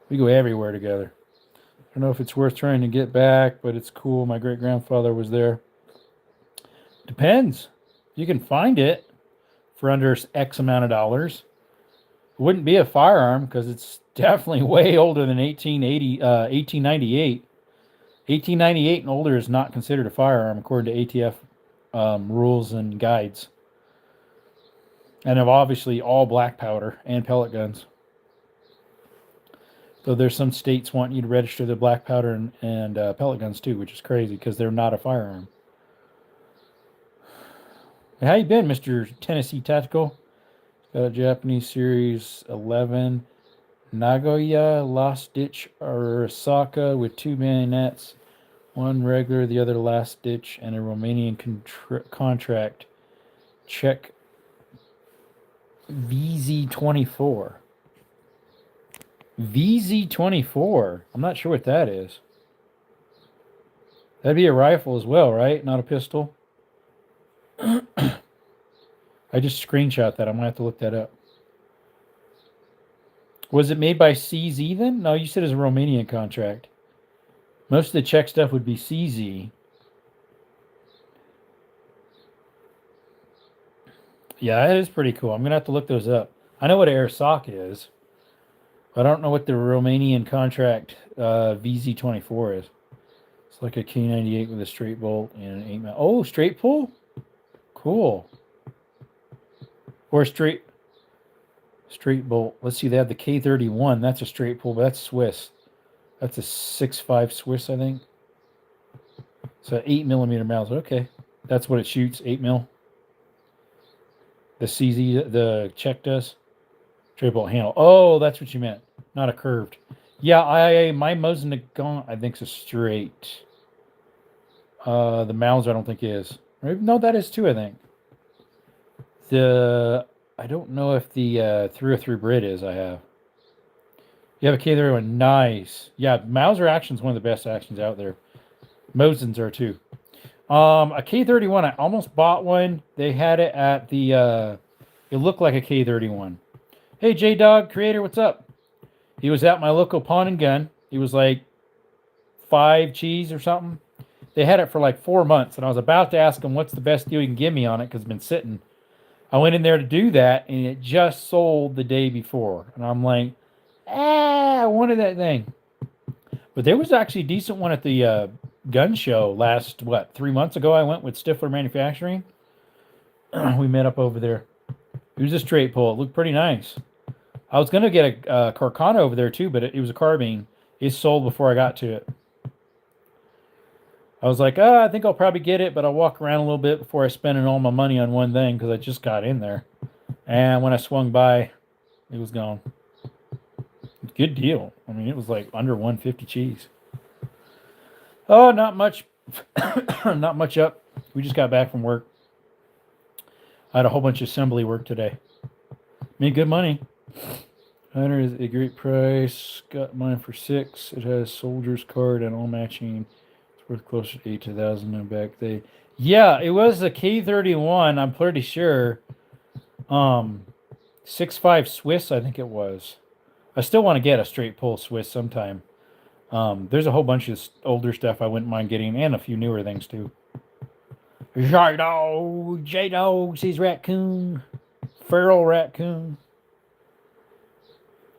We go everywhere together. I don't know if it's worth trying to get back, but it's cool. My great-grandfather was there. Depends. You can find it for under X amount of dollars. It wouldn't be a firearm because it's definitely way older than 1898. 1898 and older is not considered a firearm according to ATF rules and guides. And of obviously all black powder and pellet guns. So there's some states want you to register the black powder and pellet guns too, which is crazy because they're not a firearm. How you been, Mr. Tennessee Tactical? Got a Japanese Series 11 Nagoya Last Ditch Arasaka with 2 bayonets, 1 regular, the other last ditch, and a Romanian contract Czech VZ24. VZ24. I'm not sure what that is. That'd be a rifle as well, right? Not a pistol. I just screenshot that. I'm gonna have to look that up. Was it made by CZ then? No, you said it was a Romanian contract. Most of the Czech stuff would be CZ. Yeah, that is pretty cool. I'm gonna have to look those up. I know what airsock is, but I don't know what the Romanian contract VZ24 is. It's like a K98 with a straight bolt and an 8 mil. Oh, straight pull? Cool. Or straight bolt. Let's see, they have the K31. That's a straight pull, but that's Swiss. That's a 6.5 Swiss, I think. So 8 millimeter Mauser. Okay. That's what it shoots, 8 mil. The CZ, the Czech does. Straight bolt handle. Oh, that's what you meant. Not a curved. Yeah, my Mosin Nagant, I think, is a straight. The Mauser, I don't think is. No, that is too, I think. I don't know if the 303 Brit is. I have. You have a K31. Nice. Yeah, Mauser action's one of the best actions out there. Mosins are too. A K31, I almost bought one. They had it at the, it looked like a K31. Hey, J-Dog Creator, what's up? He was at my local pawn and gun. He was like 5 cheese or something. They had it for like 4 months, and I was about to ask him what's the best deal you can give me on it because it's been sitting. I went in there to do that, and it just sold the day before. And I'm like, I wanted that thing. But there was actually a decent one at the gun show last, 3 months ago. I went with Stifler Manufacturing. We met up over there. It was a straight pull. It looked pretty nice. I was going to get a Carcano over there too, but it was a carbine. It sold before I got to it. I was like, I think I'll probably get it, but I'll walk around a little bit before I spend all my money on one thing because I just got in there. And when I swung by, it was gone. Good deal. I mean, it was like under 150 cheese. Oh, not much. Not much up. We just got back from work. I had a whole bunch of assembly work today. Made good money. 100 is a great price. Got mine for 6. It has soldier's card and all matching. It's worth closer to 8,000 in back day. Yeah, it was a K31. I'm pretty sure. 6.5 Swiss, I think it was. I still want to get a straight pull Swiss sometime. There's a whole bunch of older stuff I wouldn't mind getting, and a few newer things too. J-Dog sees raccoon. Feral raccoon.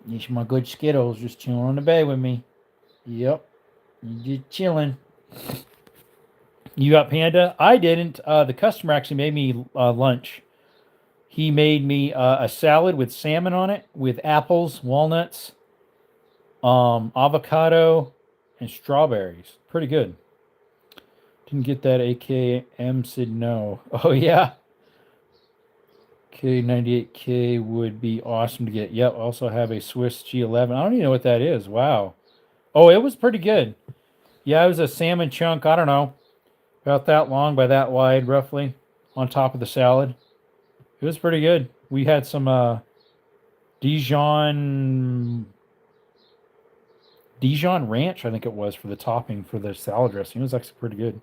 It's my good Skittles just chilling on the bed with me. Yep. You just chilling. You got Panda? I didn't. The customer actually made me lunch. He made me a salad with salmon on it, with apples, walnuts, avocado, and strawberries. Pretty good. Didn't get that AKM said no. Oh yeah. K98K would be awesome to get. Yep, also have a Swiss G11. I don't even know what that is. Wow. Oh, it was pretty good. Yeah, it was a salmon chunk. I don't know. About that long by that wide, roughly, on top of the salad. It was pretty good. We had some Dijon ranch, I think it was, for the topping for the salad dressing. It was actually pretty good.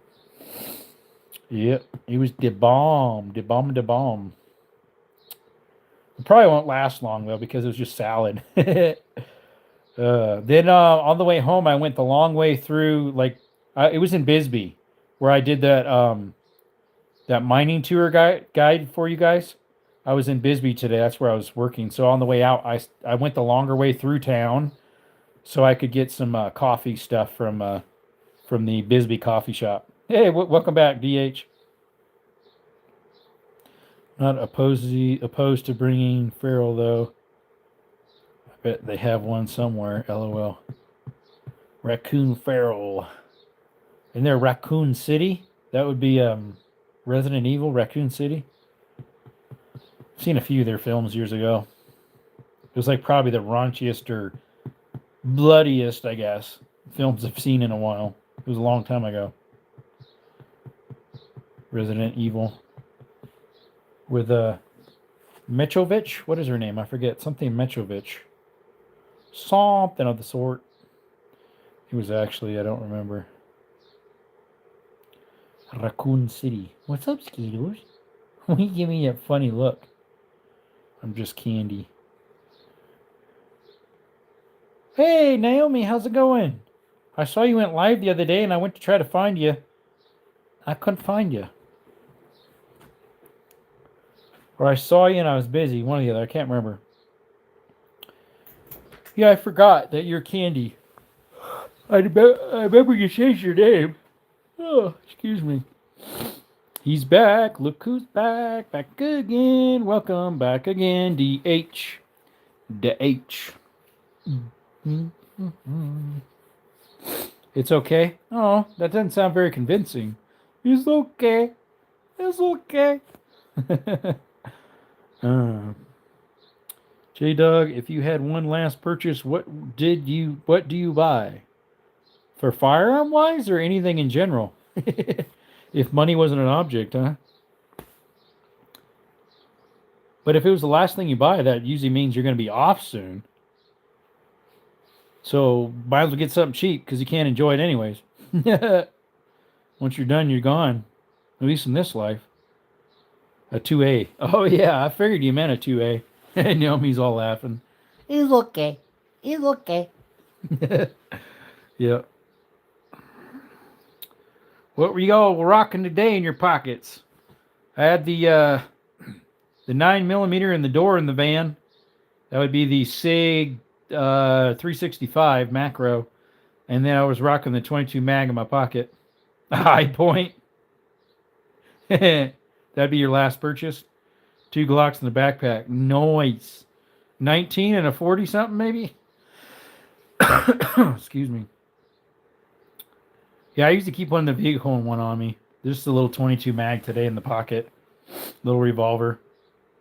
Yep, it was the bomb. The bomb, the bomb. It probably won't last long though because it was just salad. Then on the way home, I went the long way through. Like it was in Bisbee, where I did that mining tour guide for you guys. I was in Bisbee today. That's where I was working. So on the way out, I went the longer way through town, so I could get some coffee stuff from the Bisbee coffee shop. Hey, welcome back, DH. Not opposed to bringing Farrell though. I bet they have one somewhere. LOL. Raccoon Farrell. Isn't there Raccoon City? That would be Resident Evil, Raccoon City. I've seen a few of their films years ago. It was like probably the raunchiest or bloodiest, I guess, films I've seen in a while. It was a long time ago. Resident Evil. With Metrovich. What is her name? I forget. Something Metrovich. Something of the sort. It was actually, I don't remember. Raccoon City. What's up, Skittles? Why you give me that funny look? I'm just candy. Hey, Naomi, how's it going? I saw you went live the other day and I went to try to find you. I couldn't find you. Or I saw you and I was busy. One or the other. I can't remember. Yeah, I forgot that you're Candy. I remember you changed your name. Oh, excuse me. He's back. Look who's back. Back again. Welcome back again. DH. DH. It's okay? Oh, that doesn't sound very convincing. It's okay. It's okay. J-Dog, if you had one last purchase, what do you buy? For firearm wise or anything in general? If money wasn't an object, huh? But if it was the last thing you buy, that usually means you're going to be off soon. So might as well get something cheap because you can't enjoy it anyways. Once you're done, you're gone. At least in this life. A 2A. Oh, yeah, I figured you meant a 2A. Naomi's all laughing. It's okay. It's okay. Yeah. What were you all rocking today in your pockets? I had the 9mm in the door in the van. That would be the SIG 365 macro. And then I was rocking the 22 mag in my pocket. High point. That'd be your last purchase. 2 Glocks in the backpack. Nice. 19 and a 40 something maybe. Excuse me. Yeah, I used to keep one in the vehicle and one on me. Just a little 22 mag today in the pocket. Little revolver.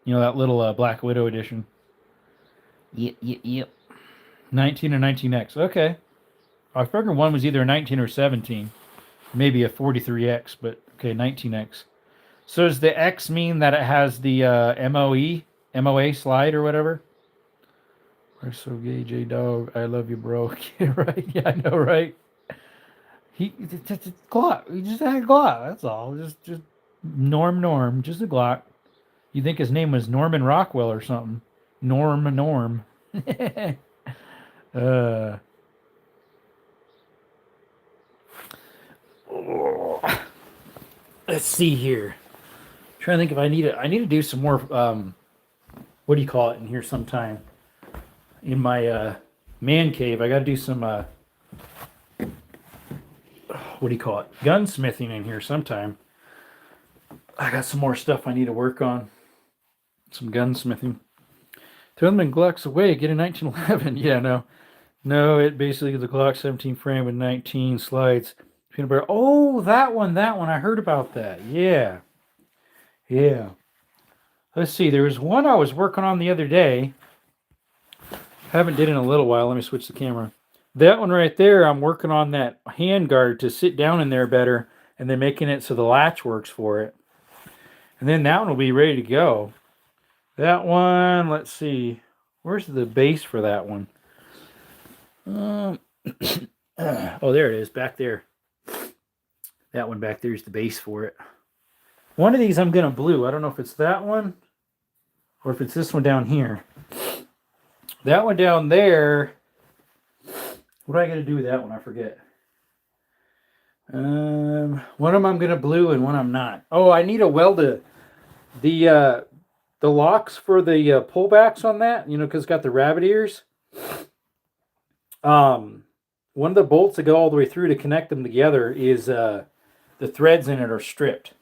You know, that little Black Widow edition. Yep. 19 or 19X. Okay. I figured one was either a 19 or 17. Maybe a 43X, but okay, 19X. So does the X mean that it has the MOA slide or whatever? We're so gay, J-Dog. I love you, bro. Yeah, right? Yeah, I know, right? It's a Glock. He just had a Glock. That's all. Just Norm. Just a Glock. You think his name was Norman Rockwell or something? Norm. Let's see here. I'm trying to think if I need to do some more. What do you call it in here? Sometime in my man cave, I got to do some. What do you call it? Gunsmithing in here sometime. I got some more stuff I need to work on. Some gunsmithing. Tillman Glocks away. Get a 1911. Yeah, no. No, it basically is a Glock 17 frame with 19 slides. Peanut butter. Oh, that one. I heard about that. Yeah. Yeah. Let's see. There was one I was working on the other day. Haven't did it in a little while. Let me switch the camera. That one right there, I'm working on that hand guard to sit down in there better, and then making it so the latch works for it. And then that one will be ready to go. That one, let's see. Where's the base for that one? Oh, there it is, back there. That one back there is the base for it. One of these I'm going to blue. I don't know if it's that one or if it's this one down here. That one down there, what do I got to do with that one? I forget. One of them I'm going to blue and one I'm not. Oh, I need to weld the locks for the pullbacks on that, you know, because it's got the rabbit ears. One of the bolts that go all the way through to connect them together is the threads in it are stripped.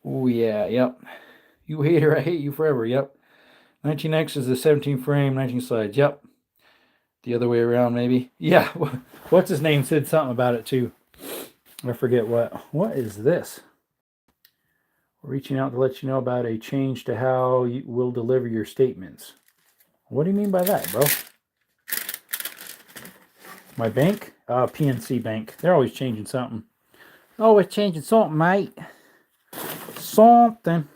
Oh yeah, yep. You hater, I hate you forever. Yep. 19X is the 17 frame, 19 slides. Yep. The other way around, maybe. Yeah. What's his name said something about it too. I forget what. What is this? We're reaching out to let you know about a change to how you will deliver your statements. What do you mean by that, bro? My bank? PNC Bank. They're always changing something. Always changing something, mate. Something.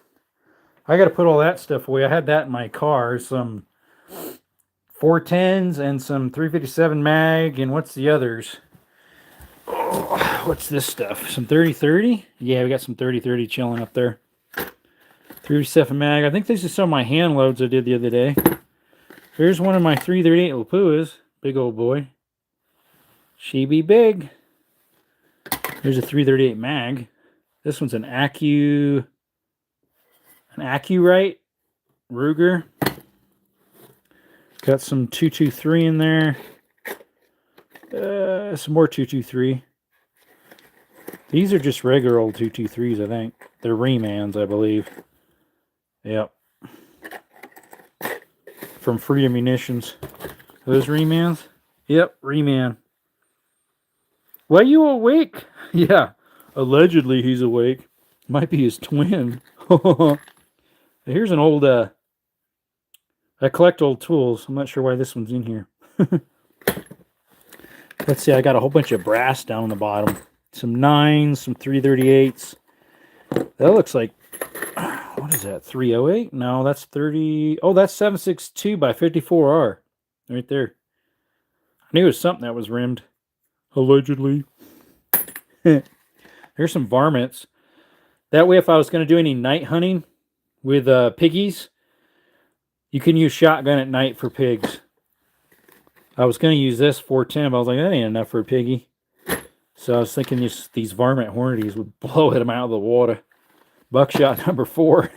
I got to put all that stuff away. I had that in my car. Some 410s and some 357 mag. And what's the others? Oh, what's this stuff? Some 30-30? Yeah, we got some 30-30 chilling up there. 357 mag. I think these are some of my hand loads I did the other day. Here's one of my 338 Lapuas. Big old boy. She be big. Here's a 338 mag. This one's an Accurite Ruger. Got some 223 in there. Some more 223. These are just regular old 223s, I think. They're Remans, I believe. Yep. From Freedom Munitions. Are those Remans? Yep, Reman. Why you awake? Yeah, allegedly he's awake. Might be his twin. Here's an old, I collect old tools. I'm not sure why this one's in here. Let's see, I got a whole bunch of brass down on the bottom. Some 9s, some 338s. That looks like, what is that, 308? No, that's 30. Oh, that's 762 by 54R. Right there. I knew it was something that was rimmed. Allegedly. Here's some varmints. That way, if I was going to do any night hunting with piggies, you can use shotgun at night for pigs. I was going to use this 410, but I was like, that ain't enough for a piggy. So I was thinking these varmint hornadies would blow them out of the water. Buckshot number 4.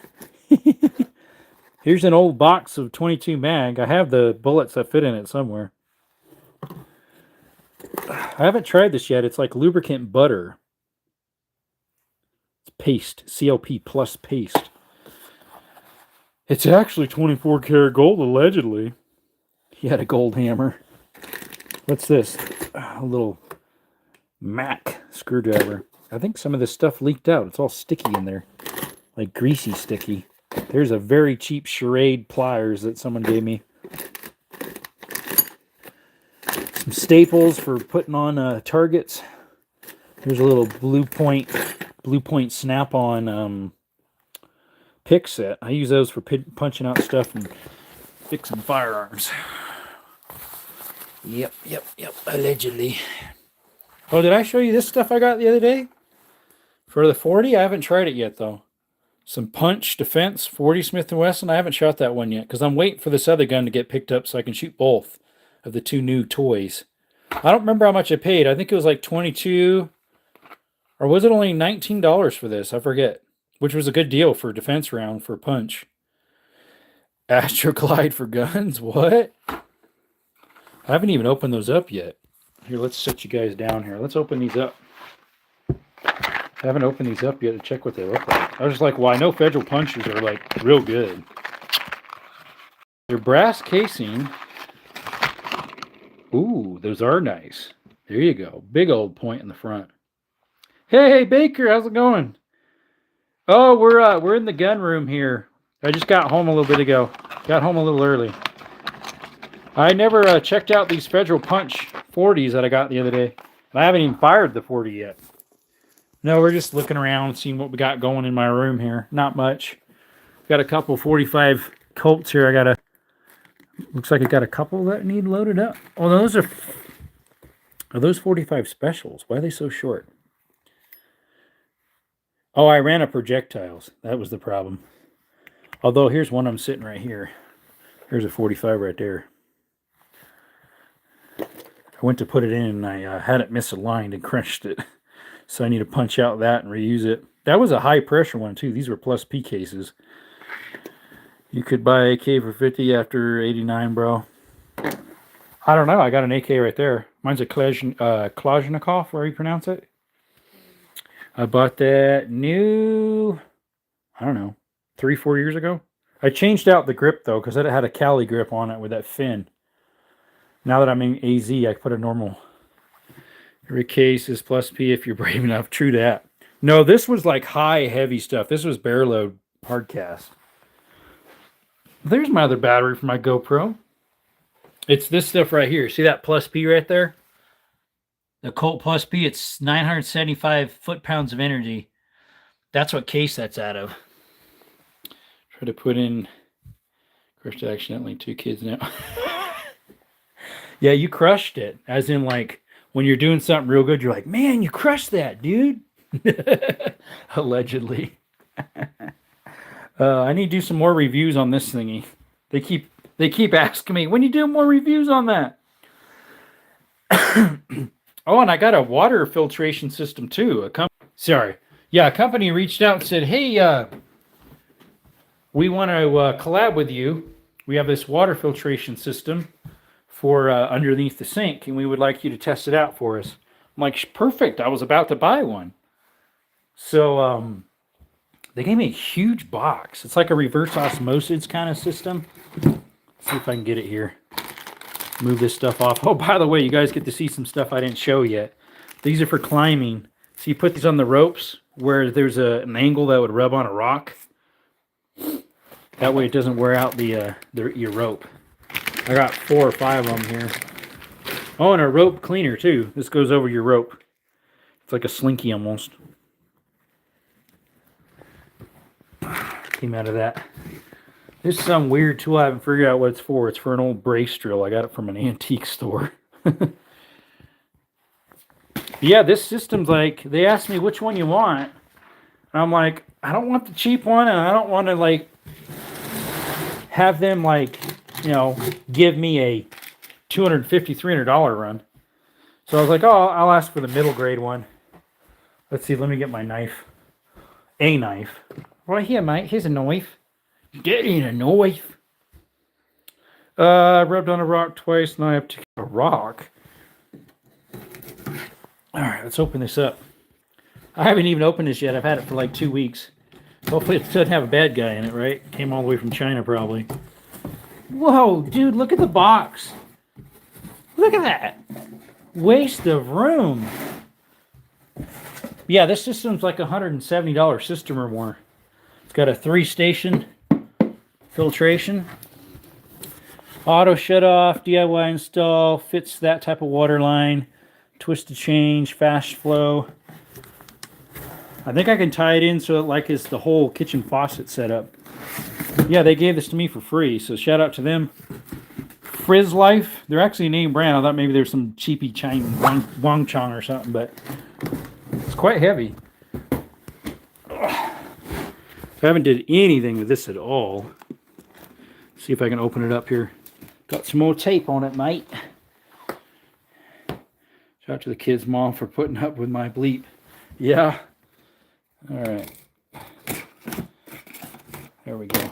Here's an old box of 22 mag. I have the bullets that fit in it somewhere. I haven't tried this yet. It's like lubricant butter. It's paste. CLP plus paste. It's actually 24 karat gold, allegedly. He had a gold hammer. What's this? A little Mac screwdriver. I think some of this stuff leaked out. It's all sticky in there. Like greasy sticky. There's a very cheap charade pliers that someone gave me. Some staples for putting on targets. There's a little Blue Point snap-on pick set. I use those for punching out stuff and fixing firearms. Yep. Allegedly. Oh, did I show you this stuff I got the other day? For the 40? I haven't tried it yet, though. Some Punch Defense 40 Smith & Wesson. I haven't shot that one yet, because I'm waiting for this other gun to get picked up so I can shoot both of the 2 new toys. I don't remember how much I paid. I think it was like $22, or was it only $19 for this? I forget. Which was a good deal for a defense round for Punch. Astroglide for guns? What? I haven't even opened those up yet. Here, let's sit you guys down here. Let's open these up. I haven't opened these up yet to check what they look like. I was just like, well, I know Federal Punches are like real good. They're brass casing. Ooh, those are nice. There you go. Big old point in the front. Hey, Baker, how's it going? Oh, we're in the gun room here. I just got home a little bit ago. Got home a little early. I never checked out these Federal Punch 40s that I got the other day. And I haven't even fired the 40 yet. No, we're just looking around, seeing what we got going in my room here. Not much. Got a couple 45 Colts here. Looks like I got a couple that need loaded up. Oh, those are those 45 specials? Why are they so short? Oh, I ran out of projectiles. That was the problem. Although, here's one I'm sitting right here. There's a 45 right there. I went to put it in and I had it misaligned and crunched it. So I need to punch out that and reuse it. That was a high pressure one too. These were plus P cases. You could buy AK for 50 after 89, bro. I don't know. I got an AK right there. Mine's a Kalashnikov, where you pronounce it. I bought that new, I don't know, 3-4 years ago. I changed out the grip though, because it had a Cali grip on it with that fin. Now that I'm in AZ, I put a normal. Every case is plus P if you're brave enough. True that. No, this was like high, heavy stuff. This was bare load hard cast. There's my other battery for my GoPro. It's this stuff right here. See that plus P right there? The Colt plus P. It's 975 foot-pounds of energy. That's what case that's out of. Try to put in. Crushed accidentally 2 kids now. Yeah, you crushed it. As in, like, when you're doing something real good, you're like, man, you crushed that, dude. Allegedly. I need to do some more reviews on this thingy. They keep asking me, when you do more reviews on that? Oh, and I got a water filtration system too. A company reached out and said, hey, we want to collab with you. We have this water filtration system for underneath the sink, and we would like you to test it out for us. I'm like, perfect. I was about to buy one. So they gave me a huge box. It's like a reverse osmosis kind of system. Let's see if I can get it here. Move this stuff off. Oh, by the way, you guys get to see some stuff I didn't show yet. These are for climbing. So you put these on the ropes where there's an angle that would rub on a rock. That way it doesn't wear out your rope. I got 4 or 5 of them here. Oh, and a rope cleaner too. This goes over your rope. It's like a slinky almost. Came out of that. This is some weird tool. I haven't figured out what it's for. It's for an old brace drill. I got it from an antique store. Yeah, this system's like, they asked me which one you want. And I'm like, I don't want the cheap one, and I don't want to like have them like, you know, give me a $250, $300 run. So I was like, oh, I'll ask for the middle grade one. Let's see, let me get my knife. A knife. Right here, mate. Here's a knife. Get in a knife. Rubbed on a rock twice. Now I have to a rock. All right, let's open this up. I haven't even opened this yet. I've had it for like 2 weeks. Hopefully it doesn't have a bad guy in it, right? Came all the way from China, probably. Whoa, dude, look at the box. Look at that. Waste of room. Yeah, this system's like $170 system or more. It's got a 3-station filtration. Auto shut off, DIY install, fits that type of water line. Twist to change, fast flow. I think I can tie it in so it like it's the whole kitchen faucet setup. Yeah, they gave this to me for free, so shout out to them. Frizz Life, they're actually a name brand. I thought maybe there's some cheapy Chinese Wang Chong or something, but it's quite heavy. I haven't did anything with this at all. See if I can open it up here. Got some more tape on it, mate. Shout out to the kid's mom for putting up with my bleep. Yeah. All right. There we go.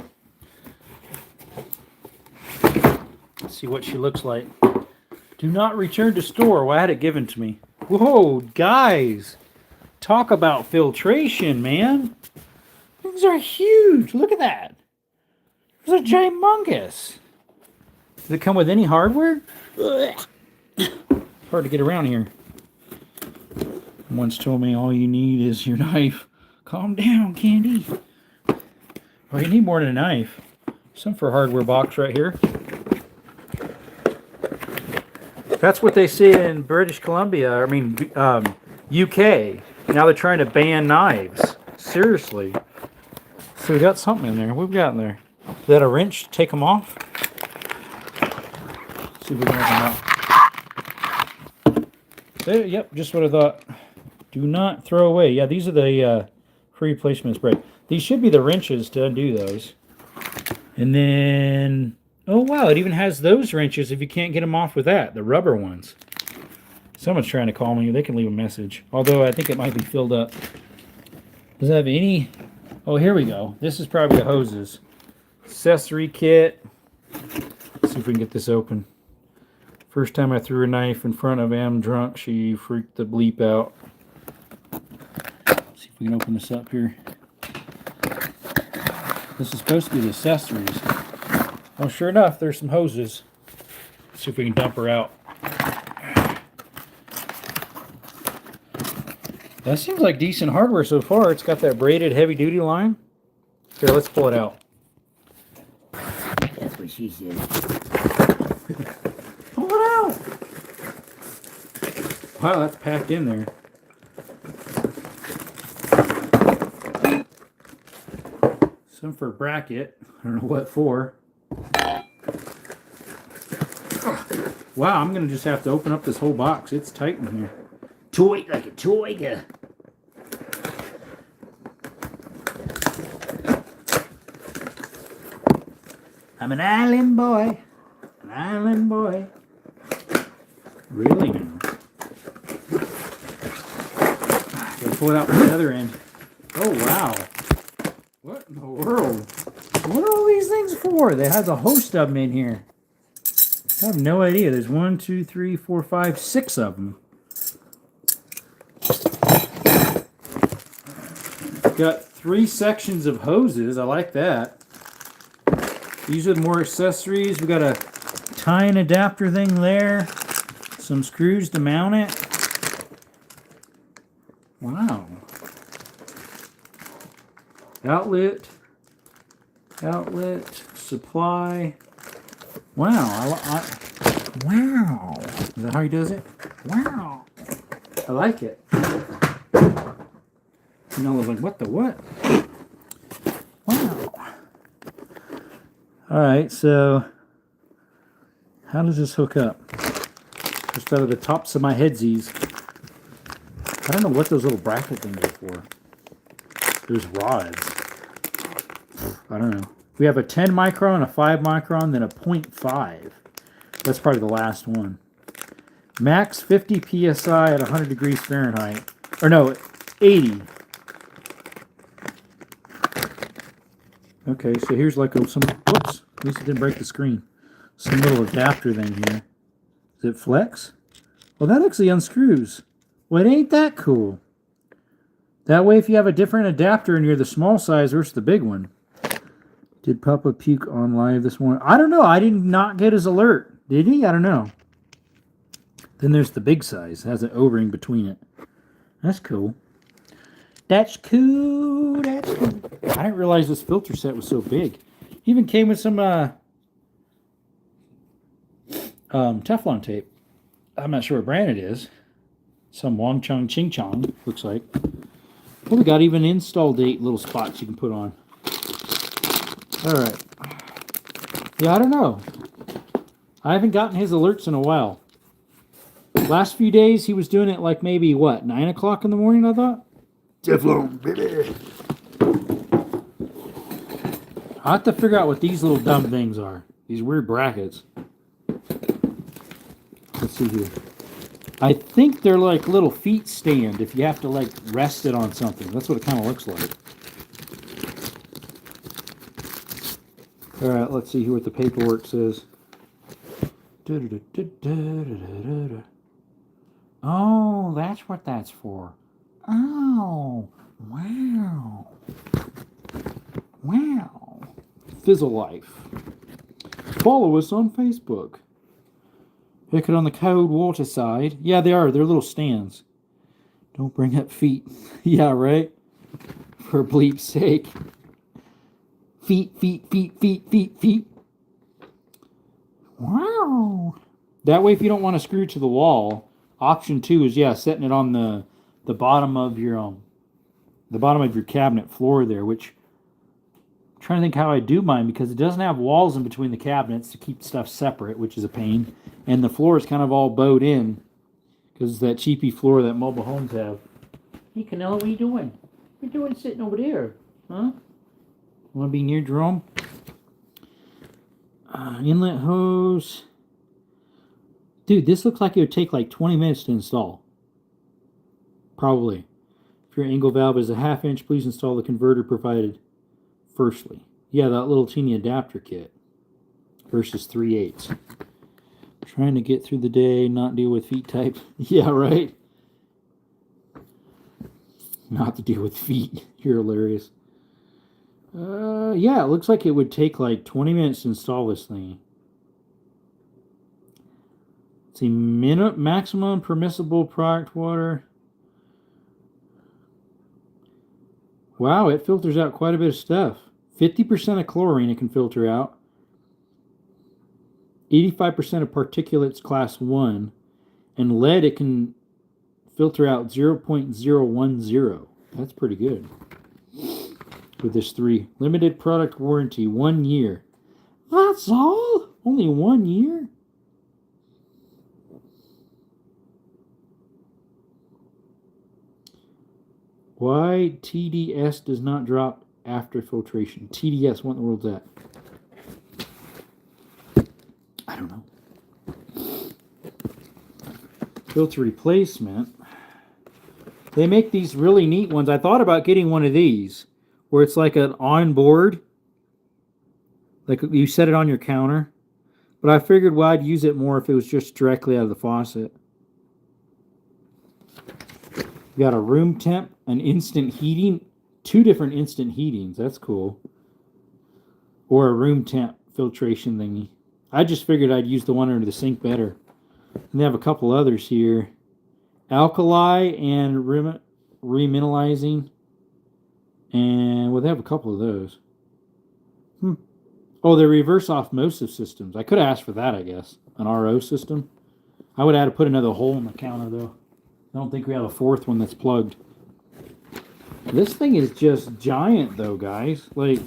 Let's see what she looks like. Do not return to store. Well, I had it given to me. Whoa, guys. Talk about filtration, man. These are huge. Look at that. These are gymongous. Does it come with any hardware? Hard to get around here. Once told me all you need is your knife. Calm down, Candy. Oh, you need more than a knife. Some for hardware box right here. That's what they say in British Columbia. I mean, UK. Now they're trying to ban knives. Seriously. So we got something in there. What we got in there? Is that a wrench? Take them off. See if we can open them up. There, yep, just what I thought. Do not throw away. Yeah, these are the free replacement spray. These should be the wrenches to undo those. And then, oh wow, it even has those wrenches if you can't get them off with that, the rubber ones. Someone's trying to call me. They can leave a message. Although I think it might be filled up. Does it have any? Oh, here we go. This is probably the hoses. Accessory kit. Let's see if we can get this open. First time I threw a knife in front of Am Drunk, she freaked the bleep out. Let's see if we can open this up here. This is supposed to be the accessories. Oh, sure enough, there's some hoses. Let's see if we can dump her out. That seems like decent hardware so far. It's got that braided heavy-duty line. Here, let's pull it out. That's what she said. Pull it out! Wow, that's packed in there. Some for a bracket. I don't know what for. Wow, I'm going to just have to open up this whole box. It's tight in here. Toy, like a toy gun. I'm an island boy. An island boy. Really now? Gotta pull it out from the other end. Oh, wow. What in the world? What are all these things for? They has a host of them in here. I have no idea. There's 1, 2, 3, 4, 5, 6 of them. Got 3 sections of hoses. I like that. These are more accessories. We got a tie-in adapter thing there. Some screws to mount it. Wow. Outlet, supply. Wow. Wow. Is that how he does it? Wow. I like it. You know, like, what the what? Wow. Alright, so how does this hook up? Just out of the tops of my headsies. I don't know what those little bracket things are for. There's rods. I don't know. We have a 10 micron, a 5 micron, then a 0.5. That's probably the last one. Max 50 psi at 100 degrees Fahrenheit. Or no, 80. Okay, so here's like some, whoops, at least it didn't break the screen. Some little adapter thing here. Does it flex? Well, that actually unscrews. Well, it ain't that cool. That way, if you have a different adapter and you're the small size versus the big one. Did Papa puke on live this morning? I don't know. I did not get his alert. Did he? I don't know. Then there's the big size. It has an O-ring between it. That's cool. That's cool. That's cool. I didn't realize this filter set was so big. Even came with some Teflon tape. I'm not sure what brand it is. Some Wong Chong Ching Chong, looks like. Well, we got even install date little spots you can put on. Alright. Yeah, I don't know. I haven't gotten his alerts in a while. Last few days, he was doing it like maybe, what, 9 o'clock in the morning, I thought? Teflon, baby. I'll have to figure out what these little dumb things are. These weird brackets. Let's see here. I think they're like little feet stand if you have to like rest it on something. That's what it kind of looks like. Alright, let's see here what the paperwork says. Oh, that's what that's for. Oh, wow. Wow. Fizzle Life. Follow us on Facebook. Pick it on the cold water side. Yeah, they are. They're little stands. Don't bring up feet. Yeah, right? For bleep's sake. Feet, feet, feet, feet, feet, feet. Wow. That way, if you don't want to screw to the wall, option 2 is, yeah, setting it on the bottom of your cabinet floor there, which I'm trying to think how I do mine, because it doesn't have walls in between the cabinets to keep stuff separate, which is a pain. And the floor is kind of all bowed in because it's that cheapy floor that mobile homes have. Hey, Canelo, what are you doing? What are you doing sitting over there? Huh? Want to be near Jerome? Inlet hose. Dude, this looks like it would take like 20 minutes to install. Probably. If your angle valve is a 1/2 inch, please install the converter provided firstly. Yeah, that little teeny adapter kit versus 3/8. Trying to get through the day, not deal with feet type. Yeah, right? Not to deal with feet. You're hilarious. Yeah, it looks like it would take like 20 minutes to install this thing. Let's see, maximum permissible product water. Wow, it filters out quite a bit of stuff. 50% of chlorine it can filter out. 85% of particulates class 1. And lead it can filter out 0.010. That's pretty good. With this 3. Limited product warranty, 1 year. That's all? Only 1 year? Why TDS does not drop after filtration? TDS, what in the world's that? I don't know. Filter replacement. They make these really neat ones. I thought about getting one of these, where it's like an on-board, like you set it on your counter. But I figured, well, I'd use it more if it was just directly out of the faucet. You got a room temp, an instant heating, 2 different instant heatings. That's cool. Or a room temp filtration thingy. I just figured I'd use the one under the sink better. And they have a couple others here. Alkali and remineralizing. And, well, they have a couple of those. Oh, they're reverse osmosis systems. I could have asked for that, I guess. An RO system. I would have had to put another hole in the counter, though. I don't think we have a 4th one that's plugged. This thing is just giant, though, guys. Like,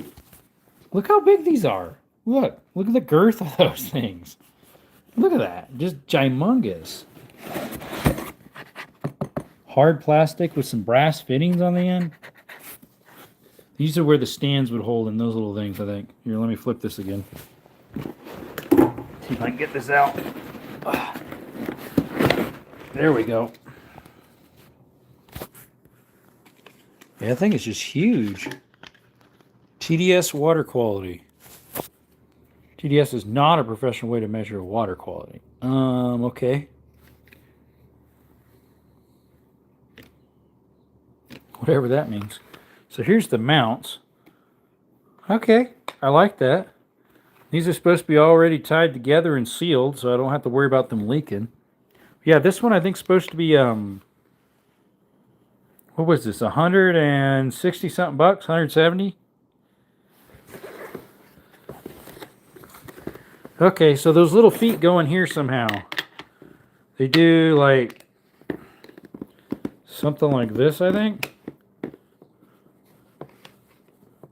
look how big these are. Look at the girth of those things. Look at that. Just gimongous. Hard plastic with some brass fittings on the end. These are where the stands would hold in those little things, I think. Here, let me flip this again. See if I can get this out. There we go. Yeah, I think it's just huge. TDS water quality. TDS is not a professional way to measure water quality. Okay. Whatever that means. So here's the mounts. Okay, I like that. These are supposed to be already tied together and sealed, so I don't have to worry about them leaking. Yeah, this one I think is supposed to be, what was this, 160 something bucks, 170? Okay, so those little feet go in here somehow. They do like something like this, I think.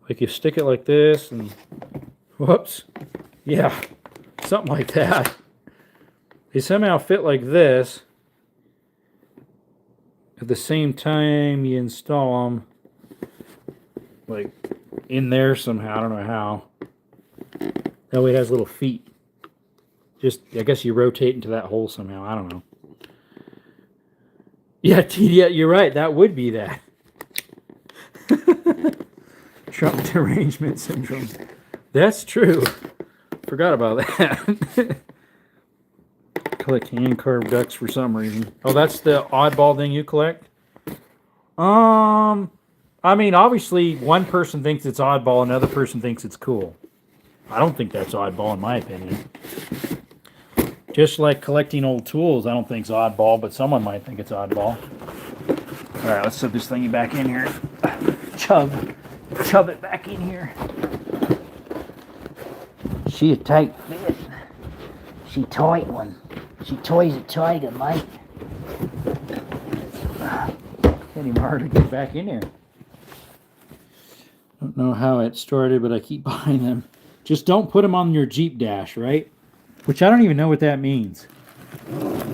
Like you stick it like this and whoops. Yeah, something like that. They somehow fit like this. At the same time you install them like in there somehow. I don't know how. That way it has little feet. Just, I guess you rotate into that hole somehow. I don't know. Yeah, you're right. That would be that. Trump derangement syndrome. That's true. Forgot about that. Collect hand carved ducks for some reason. Oh, that's the oddball thing you collect? I mean, obviously, one person thinks it's oddball, another person thinks it's cool. I don't think that's oddball, in my opinion. Just like collecting old tools, I don't think it's oddball, but someone might think it's oddball. All right, let's set this thingy back in here. Shove it back in here. She a tight fit. She tight one. She toys a tiger, mate. Can't even hardly get back in here. Don't know how it started, but I keep buying them. Just don't put them on your Jeep dash, right? Which I don't even know what that means.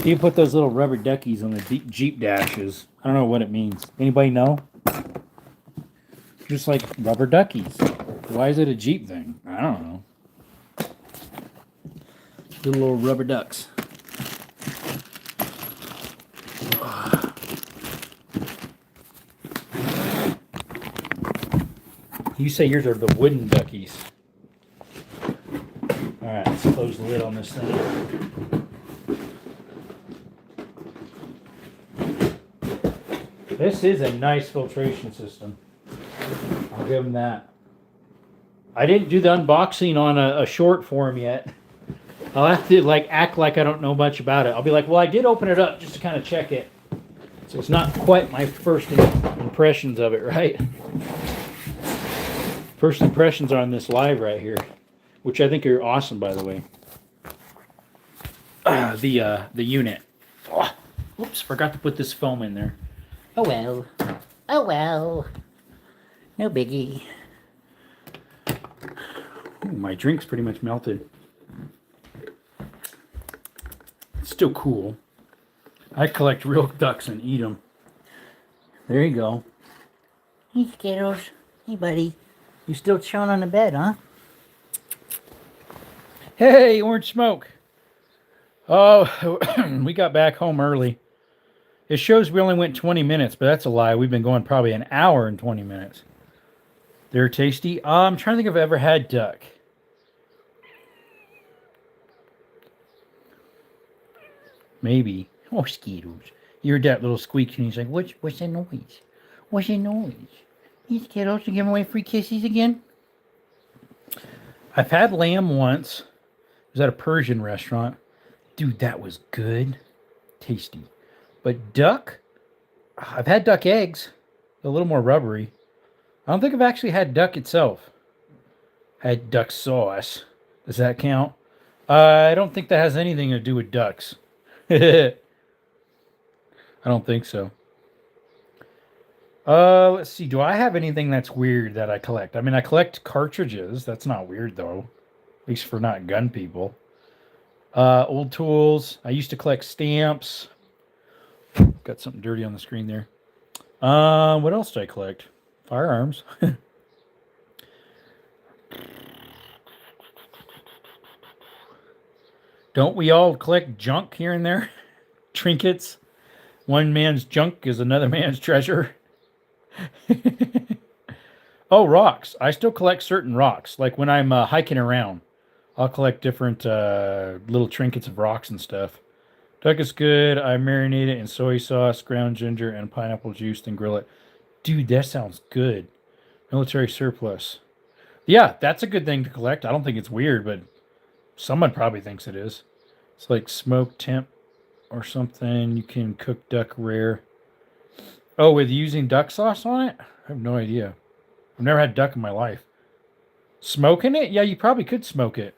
You put those little rubber duckies on the Jeep dashes. I don't know what it means. Anybody know? Just like rubber duckies. Why is it a Jeep thing? I don't know. Little rubber ducks. You say yours are the wooden duckies. Alright, let's close the lid on this thing. This is a nice filtration system. I'll give them that. I didn't do the unboxing on a short form yet. I'll have to act like I don't know much about it. I'll be like, well, I did open it up just to kind of check it. So it's not quite my first impressions of it, right? First impressions are on this live right here, which I think are awesome, by the way. The unit. Oh, whoops, forgot to put this foam in there. Oh well. Oh well. No biggie. Ooh, my drink's pretty much melted. It's still cool. I collect real ducks and eat them. There you go. Hey, Skittles. Hey, buddy. You still chilling on the bed, huh? Hey, Orange Smoke. Oh, we got back home early. It shows we only went 20 minutes, but that's a lie. We've been going probably an hour and 20 minutes. They're tasty. I'm trying to think if I've ever had duck. Maybe. Oh, Skittles. You heard that little squeak, and he's like, what's that noise? What's that noise? Hey, Skittles, you giving away free kisses again? I've had lamb once. It was at a Persian restaurant. Dude, that was good. Tasty. But duck? I've had duck eggs. A little more rubbery. I don't think I've actually had duck itself. Had duck sauce. Does that count? I don't think that has anything to do with ducks. I don't think so. Let's see. Do I have anything that's weird that I collect? I mean, I collect cartridges. That's not weird, though. At least for not gun people. Old tools. I used to collect stamps. Got something dirty on the screen there. What else did I collect? Firearms. Don't we all collect junk here and there? Trinkets. One man's junk is another man's treasure. Oh, rocks. I still collect certain rocks. Like when I'm hiking around, I'll collect different little trinkets of rocks and stuff. Duck is good. I marinate it in soy sauce, ground ginger, and pineapple juice, then grill it. Dude, that sounds good. Military surplus. Yeah, that's a good thing to collect. I don't think it's weird, but someone probably thinks it is. It's like smoked temp or something. You can cook duck rare. Oh, with using duck sauce on it? I have no idea. I've never had duck in my life. Smoking it? Yeah, you probably could smoke it.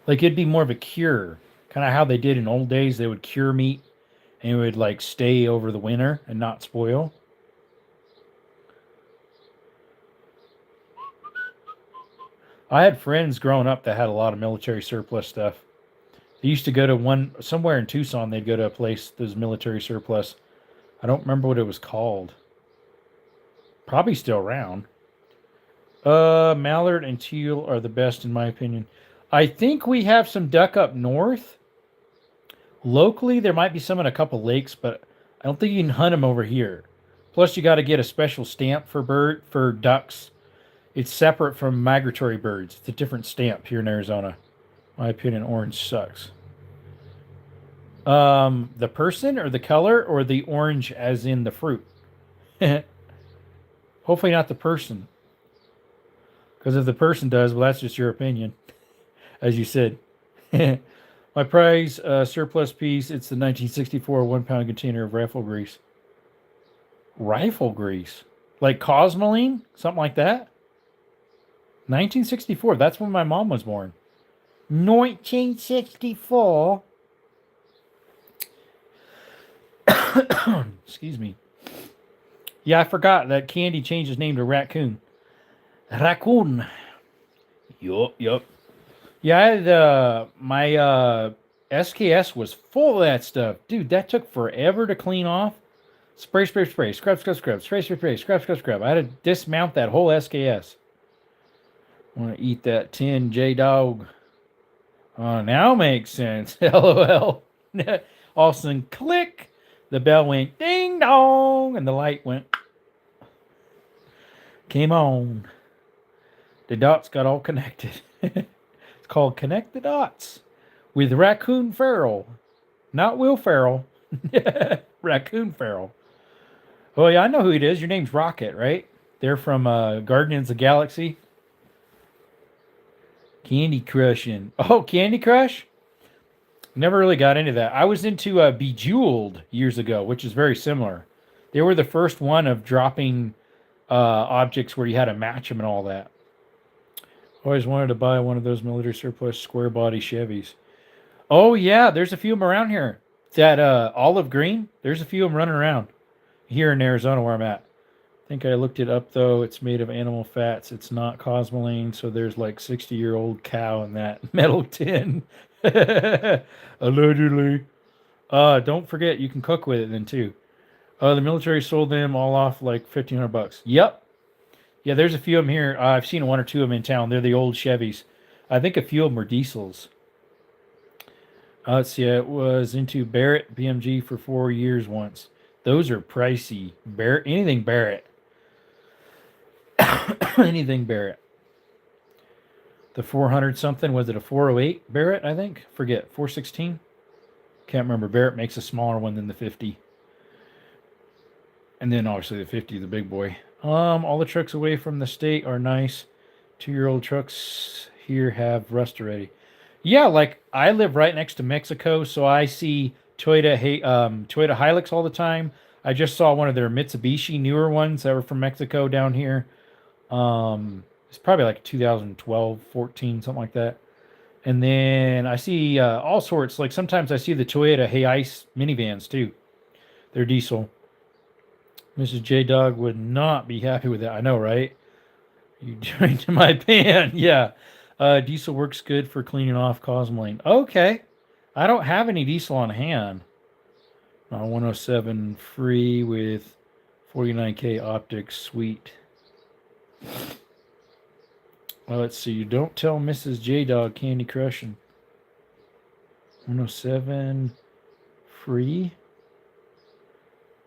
Like it'd be more of a cure. Kind of how they did in old days. They would cure meat and it would like stay over the winter and not spoil. I had friends growing up that had a lot of military surplus stuff. They used to go to somewhere in Tucson, they'd go to a place that was military surplus. I don't remember what it was called. Probably still around. Mallard and teal are the best in my opinion. I think we have some duck up north. Locally, there might be some in a couple lakes, but I don't think you can hunt them over here. Plus, you got to get a special stamp for ducks. It's separate from migratory birds. It's a different stamp here in Arizona. My opinion, orange sucks. The person or the color or the orange as in the fruit? Hopefully not the person. Because if the person does, well, that's just your opinion, as you said. My prize surplus piece, it's the 1964 1 pound container of rifle grease. Rifle grease? Like Cosmoline? Something like that? 1964. That's when my mom was born. 1964. Excuse me. Yeah, I forgot that Candy changed his name to Raccoon. Raccoon. Yup. Yeah, I had, my SKS was full of that stuff. Dude, that took forever to clean off. Spray. Scrub. Spray. Scrub. I had to dismount that whole SKS. I want to eat that tin J-Dog. Oh, now makes sense. LOL. All of a sudden, click. The bell went ding dong, and the light went. Came on. The dots got all connected. It's called Connect the Dots with Raccoon Ferrell. Not Will Ferrell. Raccoon Ferrell. Oh, yeah, I know who it is. Your name's Rocket, right? They're from Guardians of the Galaxy. Candy Crushing. Oh, Candy Crush? Never really got into that. I was into Bejeweled years ago, which is very similar. They were the first one of dropping objects where you had to match them and all that. Always wanted to buy one of those military surplus square body Chevys. Oh, yeah, there's a few of them around here. That olive green, there's a few of them running around here in Arizona where I'm at. I think I looked it up, though. It's made of animal fats. It's not Cosmoline, so there's like 60-year-old cow in that metal tin. Allegedly. Don't forget, you can cook with it then, too. The military sold them all off like $1,500. Yep. Yeah, there's a few of them here. I've seen one or two of them in town. They're the old Chevys. I think a few of them were diesels. Let's see. I was into Barrett BMG for 4 years once. Those are pricey. Barrett, anything Barrett. Anything Barrett. The 400 something, was it a 408 Barrett, I think? Forget, 416? Can't remember. Barrett makes a smaller one than the 50. And then obviously the 50, the big boy. All the trucks away from the state are nice. 2-year-old trucks here have rust already. Yeah, like I live right next to Mexico, so I see Toyota Hilux all the time. I just saw one of their Mitsubishi newer ones that were from Mexico down here. It's probably like 2012, 14, something like that. And then I see all sorts. Like sometimes I see the Toyota Hiace minivans too. They're diesel. Mrs. J-Dog would not be happy with that. I know, right? You joined my pan. Yeah. Diesel works good for cleaning off Cosmoline. Okay. I don't have any diesel on hand. 107 free with 49K optics. Sweet. Well, let's see. You don't tell Mrs. J-Dog Candy Crushing. 107 free.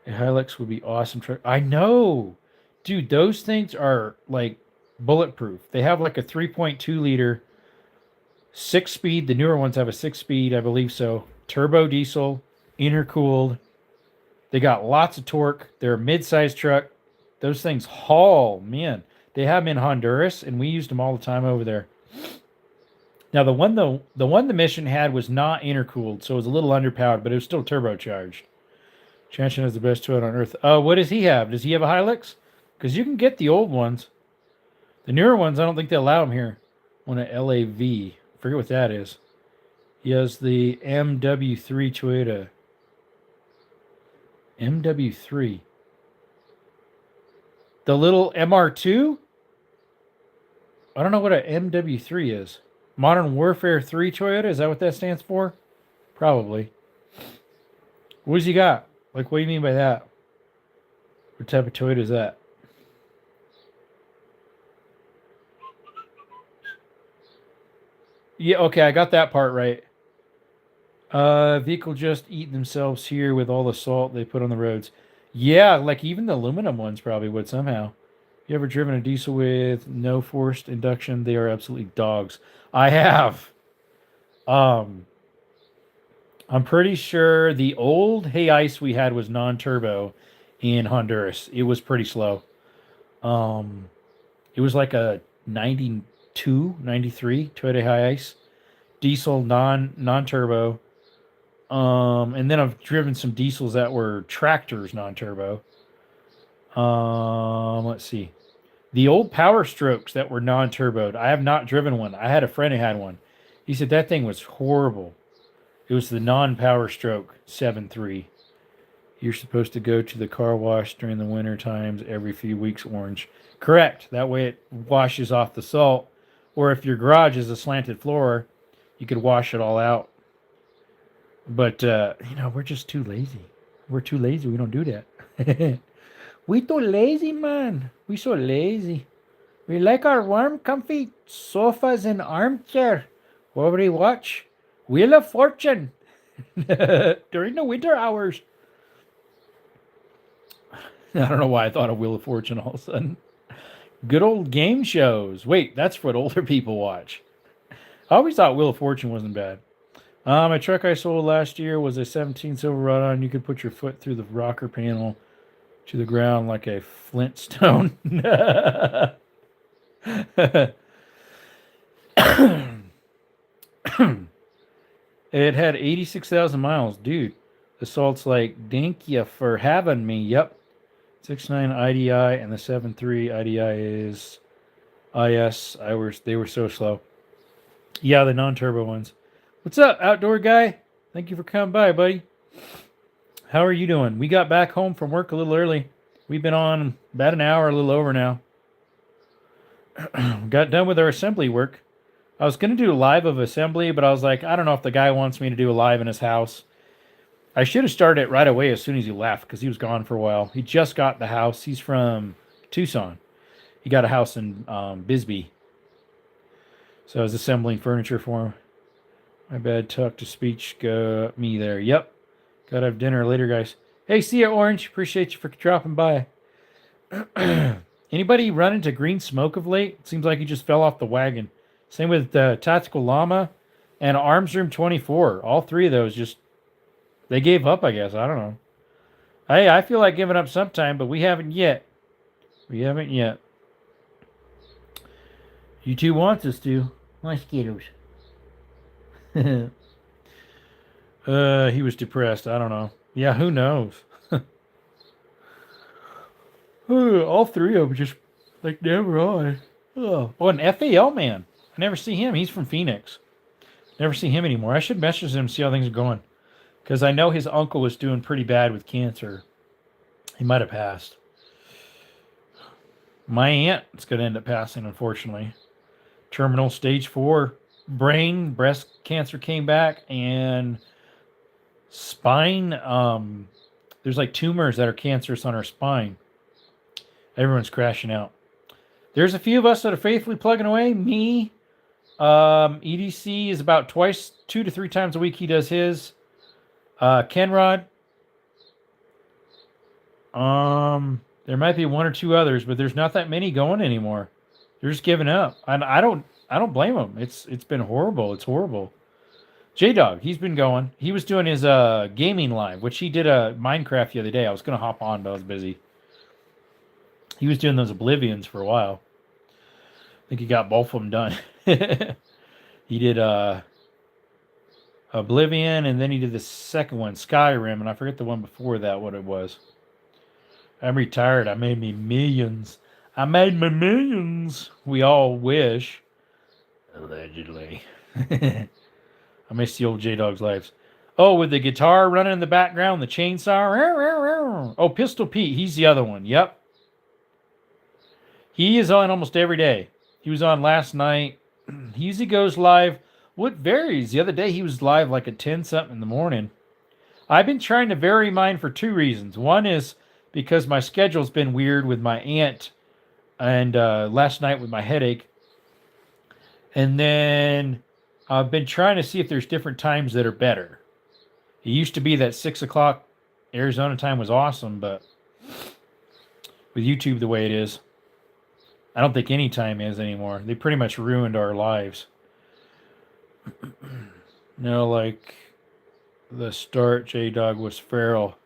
A Hilux would be awesome truck. I know. Dude, those things are like bulletproof. They have like a 3.2 liter 6-speed. The newer ones have a 6-speed, I believe so. Turbo diesel, intercooled. They got lots of torque. They're a mid-sized truck. Those things haul, man. They have them in Honduras, and we used them all the time over there. Now, the one the mission had was not intercooled, so it was a little underpowered, but it was still turbocharged. Chanchin has the best Toyota on earth. What does he have? Does he have a Hilux? Because you can get the old ones. The newer ones, I don't think they allow them here. One at LAV. I forget what that is. He has the MW3 Toyota. MW3. The little MR2? I don't know what an MW3 is. Modern Warfare 3 Toyota? Is that what that stands for? Probably. What does he got? Like, what do you mean by that? What type of Toyota is that? Yeah, okay, I got that part right. Vehicle just eating themselves here with all the salt they put on the roads. Yeah, like even the aluminum ones probably would somehow. You ever driven a diesel with no forced induction? They are absolutely dogs. I have. I'm pretty sure the old Hiace we had was non-turbo, in Honduras. It was pretty slow. It was like a 92, 93 Toyota Hiace, diesel, non-turbo. And then I've driven some diesels that were tractors, non-turbo. Let's see. The old Power Strokes that were non-turboed. I have not driven one. I had a friend who had one. He said that thing was horrible. It was the non-Power Stroke 7.3. You're supposed to go to the car wash during the winter times every few weeks, Orange. Correct. That way it washes off the salt. Or if your garage is a slanted floor, you could wash it all out. But, we're just too lazy. We're too lazy. We don't do that. We too lazy, man. We so lazy. We like our warm, comfy sofas and armchair. While we watch Wheel of Fortune during the winter hours. I don't know why I thought of Wheel of Fortune all of a sudden. Good old game shows. Wait, that's what older people watch. I always thought Wheel of Fortune wasn't bad. A truck I sold last year was a 17 Silverado, and you could put your foot through the rocker panel to the ground like a Flintstone. It had 86,000 miles. Dude, the salt's like, thank you for having me. Yep. 6.9 IDI and the 7.3 IDI is IS. They were so slow. Yeah, the non-turbo ones. What's up, outdoor guy? Thank you for coming by, buddy. How are you doing? We got back home from work a little early. We've been on about an hour, a little over now. Got done with our assembly work. I was going to do a live of assembly, but I was like, I don't know if the guy wants me to do a live in his house. I should have started it right away as soon as he left because he was gone for a while. He just got the house. He's from Tucson. He got a house in Bisbee. So I was assembling furniture for him. My bad, talk to speech got me there. Yep. Gotta have dinner later, guys. Hey, see ya, Orange. Appreciate you for dropping by. Anybody run into green smoke of late? It seems like he just fell off the wagon. Same with Tactical Llama and Arms Room 24. All three of those just, they gave up, I guess. I don't know. Hey, I feel like giving up sometime, but we haven't yet. We haven't yet. YouTube wants us to. Mosquitoes. He was depressed. I don't know. Yeah, who knows? All three of them just like never on. Oh, an FAL man. I never see him. He's from Phoenix. Never see him anymore. I should message him and see how things are going. Because I know his uncle was doing pretty bad with cancer. He might have passed. My aunt is going to end up passing, unfortunately. Terminal stage 4 breast cancer came back, and spine. There's like tumors that are cancerous on her spine. Everyone's crashing out. There's a few of us that are faithfully plugging away. Me, EDC is about 2 to 3 times a week. He does his. Kenrod. There might be 1 or 2 others, but there's not that many going anymore. They're just giving up, and I don't blame them. It's been horrible. It's horrible. J-Dog, he's been going. He was doing his gaming live, which he did a Minecraft the other day. I was gonna hop on, but I was busy. He was doing those Oblivions for a while. I think he got both of them done. He did Oblivion, and then he did the second one, Skyrim, and I forget the one before that, what it was. I'm retired. I made me millions. I made me millions. We all wish. Allegedly. I miss the old J-Dog's lives. Oh, with the guitar running in the background, the chainsaw. Oh, Pistol Pete. He's the other one. Yep. He is on almost every day. He was on last night. He usually goes live. What varies? The other day he was live like at 10 something in the morning. I've been trying to vary mine for 2 reasons. One is because my schedule's been weird with my aunt and last night with my headache. And then I've been trying to see if there's different times that are better. It used to be that 6 o'clock Arizona time was awesome, but with YouTube the way it is, I don't think any time is anymore. They pretty much ruined our lives. No, like the start J-Dog was feral.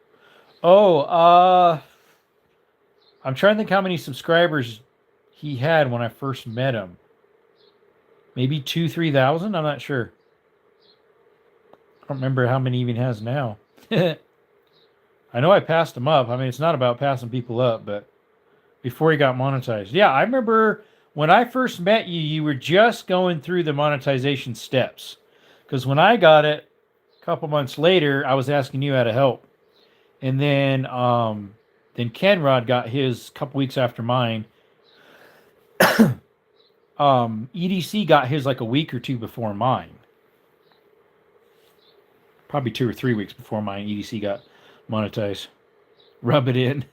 Oh, I'm trying to think how many subscribers he had when I first met him. Maybe 3,000. I'm not sure. I don't remember how many he even has now. I know I passed him up. I mean, it's not about passing people up, but before he got monetized. Yeah, I remember when I first met you, you were just going through the monetization steps. Because when I got it a couple months later, I was asking you how to help. And then Kenrod got his a couple weeks after mine. EDC got his like a week or two before mine. Probably 2 or 3 weeks before mine, EDC got monetized. Rub it in.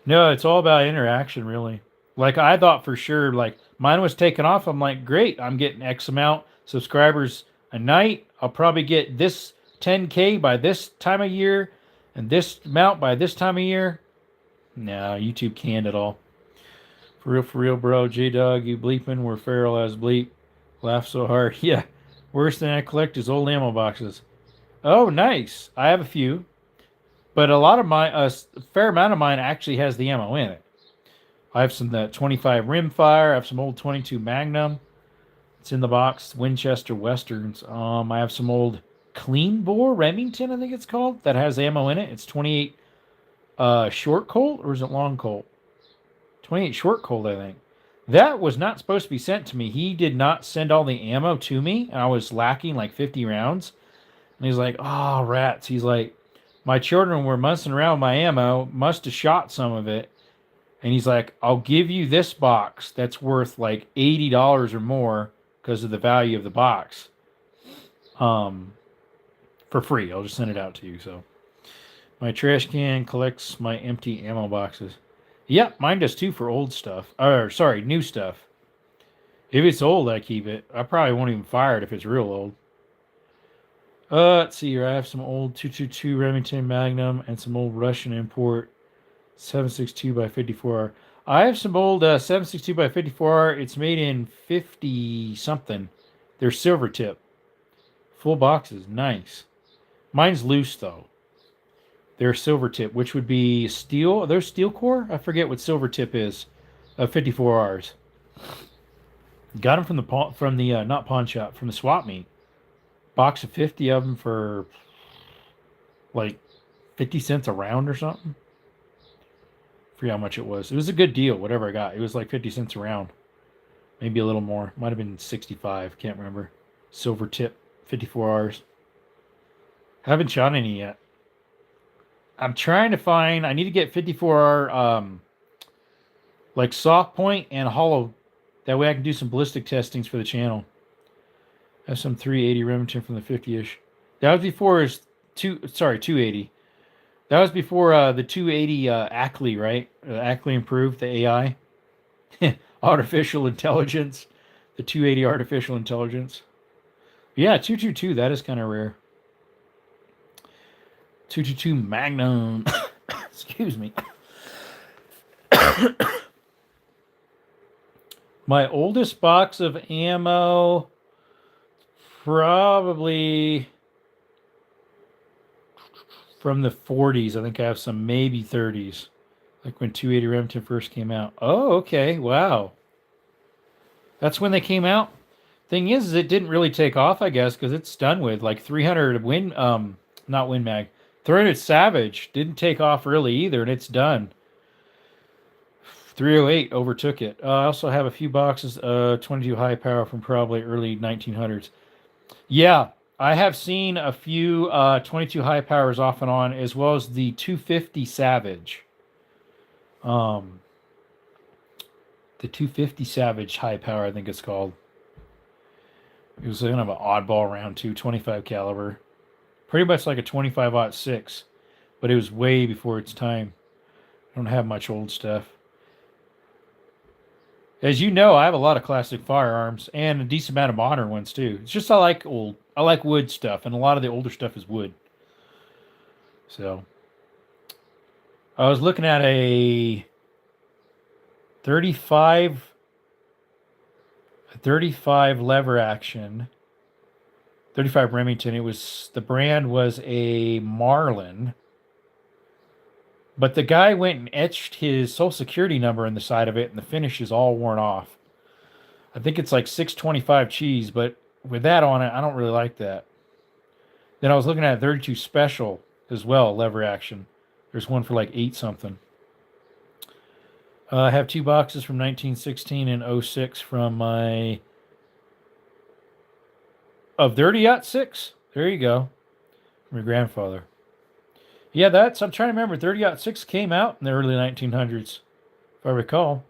No, it's all about interaction, really. Like, I thought for sure, like, mine was taken off. I'm like, great, I'm getting X amount subscribers a night. I'll probably get this 10K by this time of year and this amount by this time of year. No, YouTube canned it all. For real, bro. J-Dog, you bleeping where Farrell has bleep. Laugh so hard. Yeah. Worst thing I collect is old ammo boxes. Oh, nice. I have a few. But a lot of mine, a fair amount of mine actually has the ammo in it. I have some that 25 rimfire. I have some old 22 Magnum. It's in the box. Winchester Westerns. I have some old clean bore Remington, I think it's called, that has ammo in it. It's 28 short Colt, or is it long Colt? 28 short Colt, I think. That was not supposed to be sent to me. He did not send all the ammo to me, and I was lacking like 50 rounds. And he's like, oh, rats. He's like, my children were messing around with my ammo, must have shot some of it. And he's like, I'll give you this box that's worth like $80 or more because of the value of the box. For free. I'll just send it out to you. So my trash can collects my empty ammo boxes. Yeah, mine does too for old stuff. Or sorry, new stuff. If it's old, I keep it. I probably won't even fire it if it's real old. Let's see here. I have some old 222 Remington Magnum and some old Russian import 7.62 by 54R. I have some old 7.62 by 54R. It's made in 50 something. They're silver tip. Full boxes. Nice. Mine's loose though. They're silver tip, which would be steel. Are those steel core? I forget what silver tip is. 54Rs. Got them from the not pawn shop, from the swap meet. Box of 50 of them for like 50 cents a round or something. Forget how much it was. It was a good deal, whatever I got. It was like 50 cents a round. Maybe a little more. Might have been 65. Can't remember. Silver tip 54Rs. Haven't shot any yet. I'm trying to find. I need to get 54R like soft point and hollow. That way I can do some ballistic testings for the channel. I have some 380 Remington from the 50-ish. That was before 280. That was before the 280 Ackley, right? Ackley improved the AI. Artificial intelligence. The 280 artificial intelligence. Yeah, 222, that is kind of rare. 222 Magnum. Excuse me. My oldest box of ammo, probably from the 40s. I think I have some maybe 30s. Like when 280 Remington first came out. Oh, okay. Wow. That's when they came out. Thing is it didn't really take off, I guess, because it's done with. Like 300 not Win Mag. 300 Savage didn't take off really either, and it's done. 308 overtook it. I also have a few boxes, 22 high power from probably early 1900s. Yeah, I have seen a few 22 high powers off and on, as well as the 250 Savage. The 250 Savage high power, I think it's called. It was kind of an oddball round too, 25 caliber. Pretty much like a 25-06, but it was way before its time. I don't have much old stuff. As you know, I have a lot of classic firearms and a decent amount of modern ones too. It's just I like wood stuff, and a lot of the older stuff is wood. So I was looking at a 35 lever action, 35 Remington. The brand was a Marlin. But the guy went and etched his social security number in the side of it, and the finish is all worn off. I think it's like 625 cheese, but with that on it, I don't really like that. Then I was looking at 32 special as well, lever action. There's one for like 8 something. I have 2 boxes from 1916 and 06 from my of 30-06. There you go. From your grandfather. Yeah, I'm trying to remember. 30-06 came out in the early 1900s, if I recall.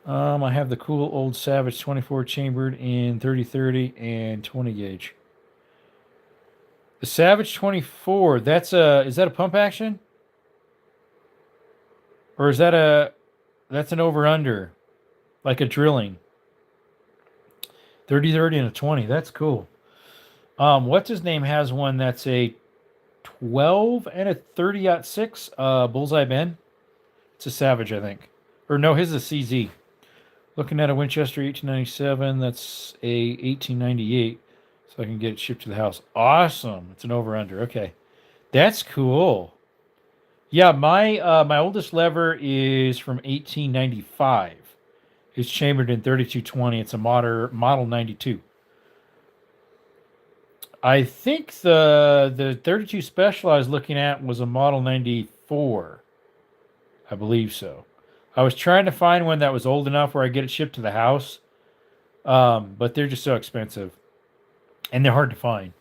I have the cool old Savage 24 chambered in 30-30 and 20 gauge. The Savage 24, is that a pump action? Or is that's an over-under, like a drilling? 30-30 and a 20, that's cool. What's his name has one that's a 12 and a 30-06 Bullseye Bend. It's a Savage, I think. Or no, his is a CZ. Looking at a Winchester 1897, that's a 1898. So I can get it shipped to the house. Awesome. It's an over-under. Okay. That's cool. Yeah, my oldest lever is from 1895. It's chambered in 3220. It's a model 92. I think the 32 special I was looking at was a model 94. I believe so. I was trying to find one that was old enough where I get it shipped to the house. But they're just so expensive. And they're hard to find.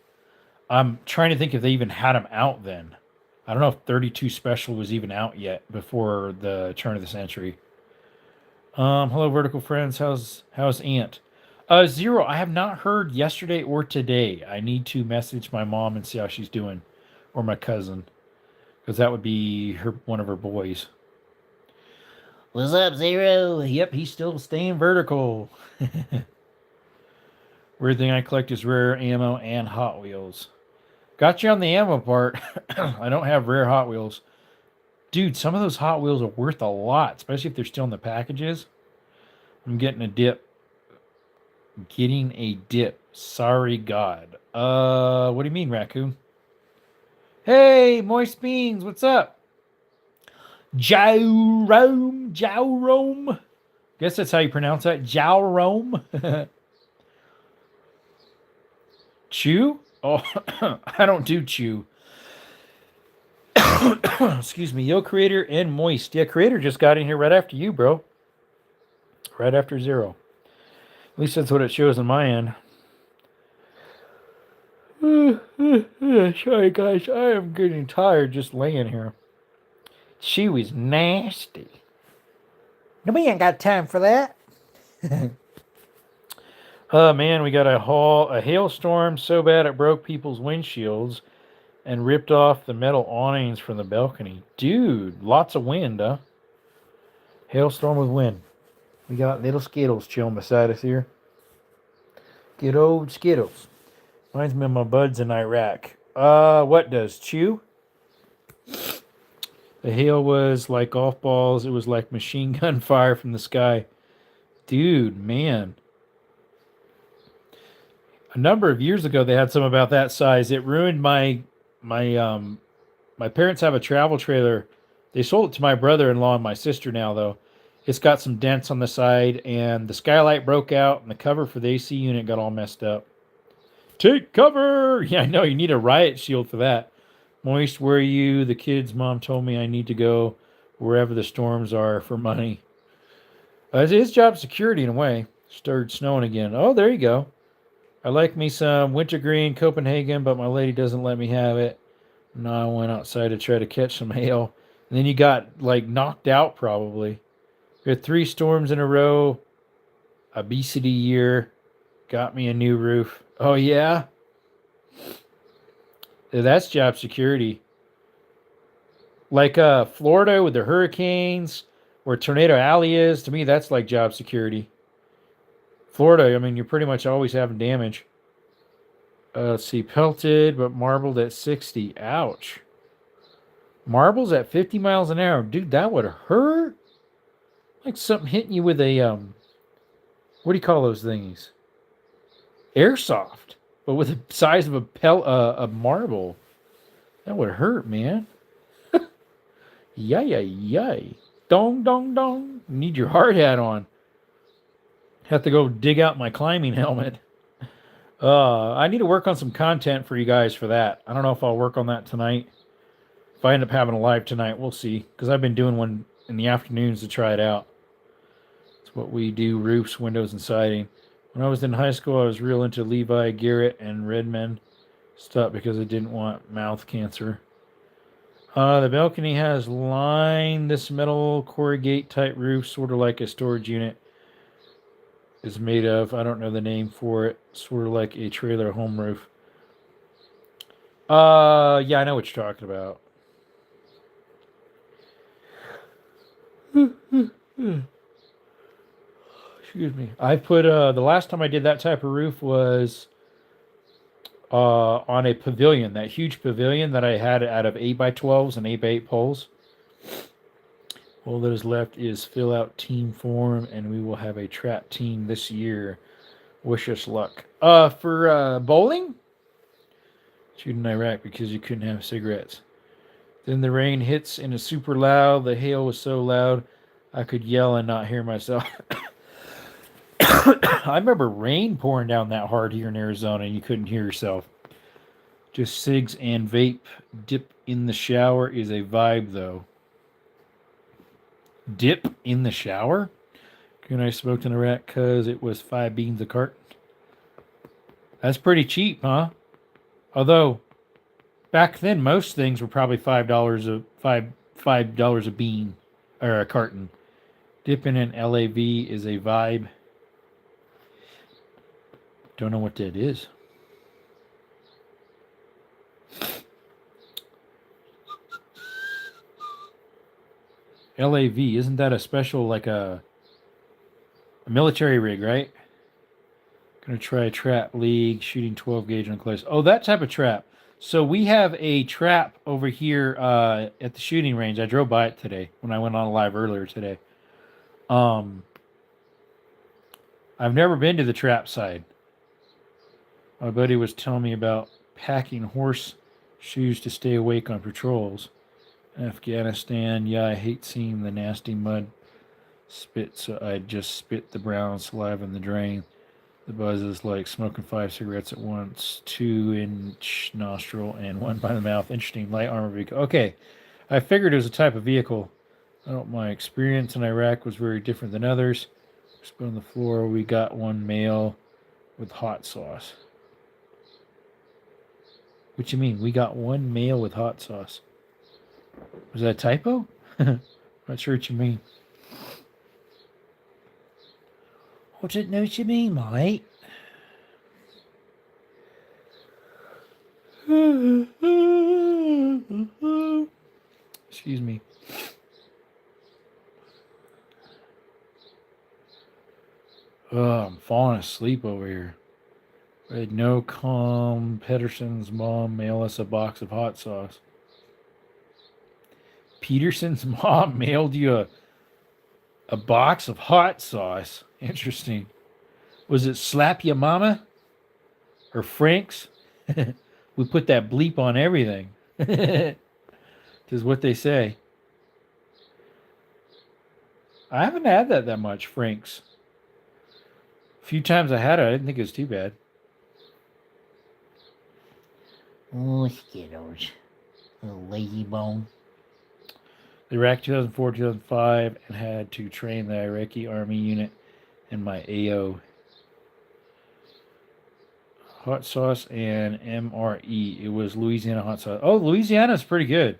I'm trying to think if they even had them out then. I don't know if 32 special was even out yet before the turn of the century. Hello, vertical friends. How's Aunt? 0. I have not heard yesterday or today. I need to message my mom and see how she's doing, or my cousin, because that would be one of her boys. What's up, 0? Yep, he's still staying vertical. Weird thing I collect is rare ammo and Hot Wheels. Got you on the ammo part. I don't have rare Hot Wheels. Dude, some of those Hot Wheels are worth a lot, especially if they're still in the packages. I'm getting a dip. Sorry, God. What do you mean, raccoon? Hey, Moist Beans, what's up? Jerome. Guess that's how you pronounce that. Jerome. Chew? Oh, I don't do chew. Excuse me. Yo, Creator and Moist. Yeah, Creator just got in here right after you, bro. Right after 0. At least that's what it shows on my end. Sorry, guys. I am getting tired just laying here. Chew is nasty. Nobody ain't got time for that. Man, we got a hailstorm so bad it broke people's windshields and ripped off the metal awnings from the balcony. Dude, lots of wind, huh? Hailstorm with wind. We got little Skittles chilling beside us here. Good old Skittles. Reminds me of my buds in Iraq. What does? Chew? The hail was like golf balls. It was like machine gun fire from the sky. Dude, man. A number of years ago, they had some about that size. It ruined my parents have a travel trailer. They sold it to my brother-in-law and my sister now, though. It's got some dents on the side, and the skylight broke out, and the cover for the AC unit got all messed up. Take cover! Yeah, I know. You need a riot shield for that. Moist, where are you? The kids' mom told me I need to go wherever the storms are for money. It is job security in a way. Started snowing again. Oh, there you go. I like me some wintergreen Copenhagen, but my lady doesn't let me have it. No, I went outside to try to catch some hail. And then you got, like, knocked out, probably. We had 3 storms in a row. Obesity year. Got me a new roof. Oh, yeah? That's job security. Like Florida with the hurricanes, where Tornado Alley is, to me, that's like job security. Florida, I mean, you're pretty much always having damage. Let's see, pelted, but marbled at 60. Ouch. Marbles at 50 miles an hour. Dude, that would hurt. Like something hitting you with a, what do you call those things? Airsoft. But with the size of a marble. That would hurt, man. Yay. Dong, dong, dong. Need your hard hat on. Have to go dig out my climbing helmet. I need to work on some content for you guys for that. I don't know if I'll work on that tonight. If I end up having a live tonight, we'll see. Because I've been doing one in the afternoons to try it out. It's what we do, roofs, windows, and siding. When I was in high school, I was real into Levi, Garrett, and Redmond. Stopped because I didn't want mouth cancer. The balcony has lined this metal corrugate type roof, sort of like a storage unit is made of. I don't know the name for it. Sort of like a trailer home roof. Yeah, I know what you're talking about. Excuse me. I put the last time I did that type of roof was on a pavilion, that huge pavilion that I had out of 8x12s and 8x8 poles. All that is left is fill out team form, and we will have a trap team this year. Wish us luck. For bowling? Shoot in Iraq because you couldn't have cigarettes. Then the rain hits and is super loud. The hail was so loud I could yell and not hear myself. I remember rain pouring down that hard here in Arizona and you couldn't hear yourself. Just cigs and vape. Dip in the shower is a vibe, though. Dip in the shower? Can I smoked in Iraq because it was 5 beans a carton? That's pretty cheap, huh? Although, back then, most things were probably $5 a bean, or a carton. Dipping in LAV is a vibe. Don't know what that is. LAV, isn't that a special, like a military rig, right? Gonna try a trap league, shooting 12 gauge on clays. Oh, that type of trap. So we have a trap over here at the shooting range. I drove by it today when I went on live earlier today. I've never been to the trap side. My buddy was telling me about packing horse shoes to stay awake on patrols. Afghanistan, yeah, I hate seeing the nasty mud spit, so I just spit the brown saliva in the drain. The buzz is like smoking 5 cigarettes at once, 2 in each nostril and 1 by the mouth. Interesting, light armor vehicle. Okay, I figured it was a type of vehicle. My experience in Iraq was very different than others. Spit on the floor, we got one male with hot sauce. What you mean? We got one male with hot sauce. Was that a typo? Not sure what you mean. I don't know what you mean, mate. Excuse me. Oh, I'm falling asleep over here. I had no calm. Pedersen's mom mail us a box of hot sauce. Peterson's mom mailed you a box of hot sauce. Interesting. Was it Slap Ya Mama? Or Frank's? We put that bleep on everything. This is what they say. I haven't had that much, Frank's. A few times I had it, I didn't think it was too bad. Oh, Skittles. Little lazy bone. Iraq 2004, 2005, and had to train the Iraqi Army unit in my AO. Hot sauce and MRE. It was Louisiana hot sauce. Oh, Louisiana's pretty good.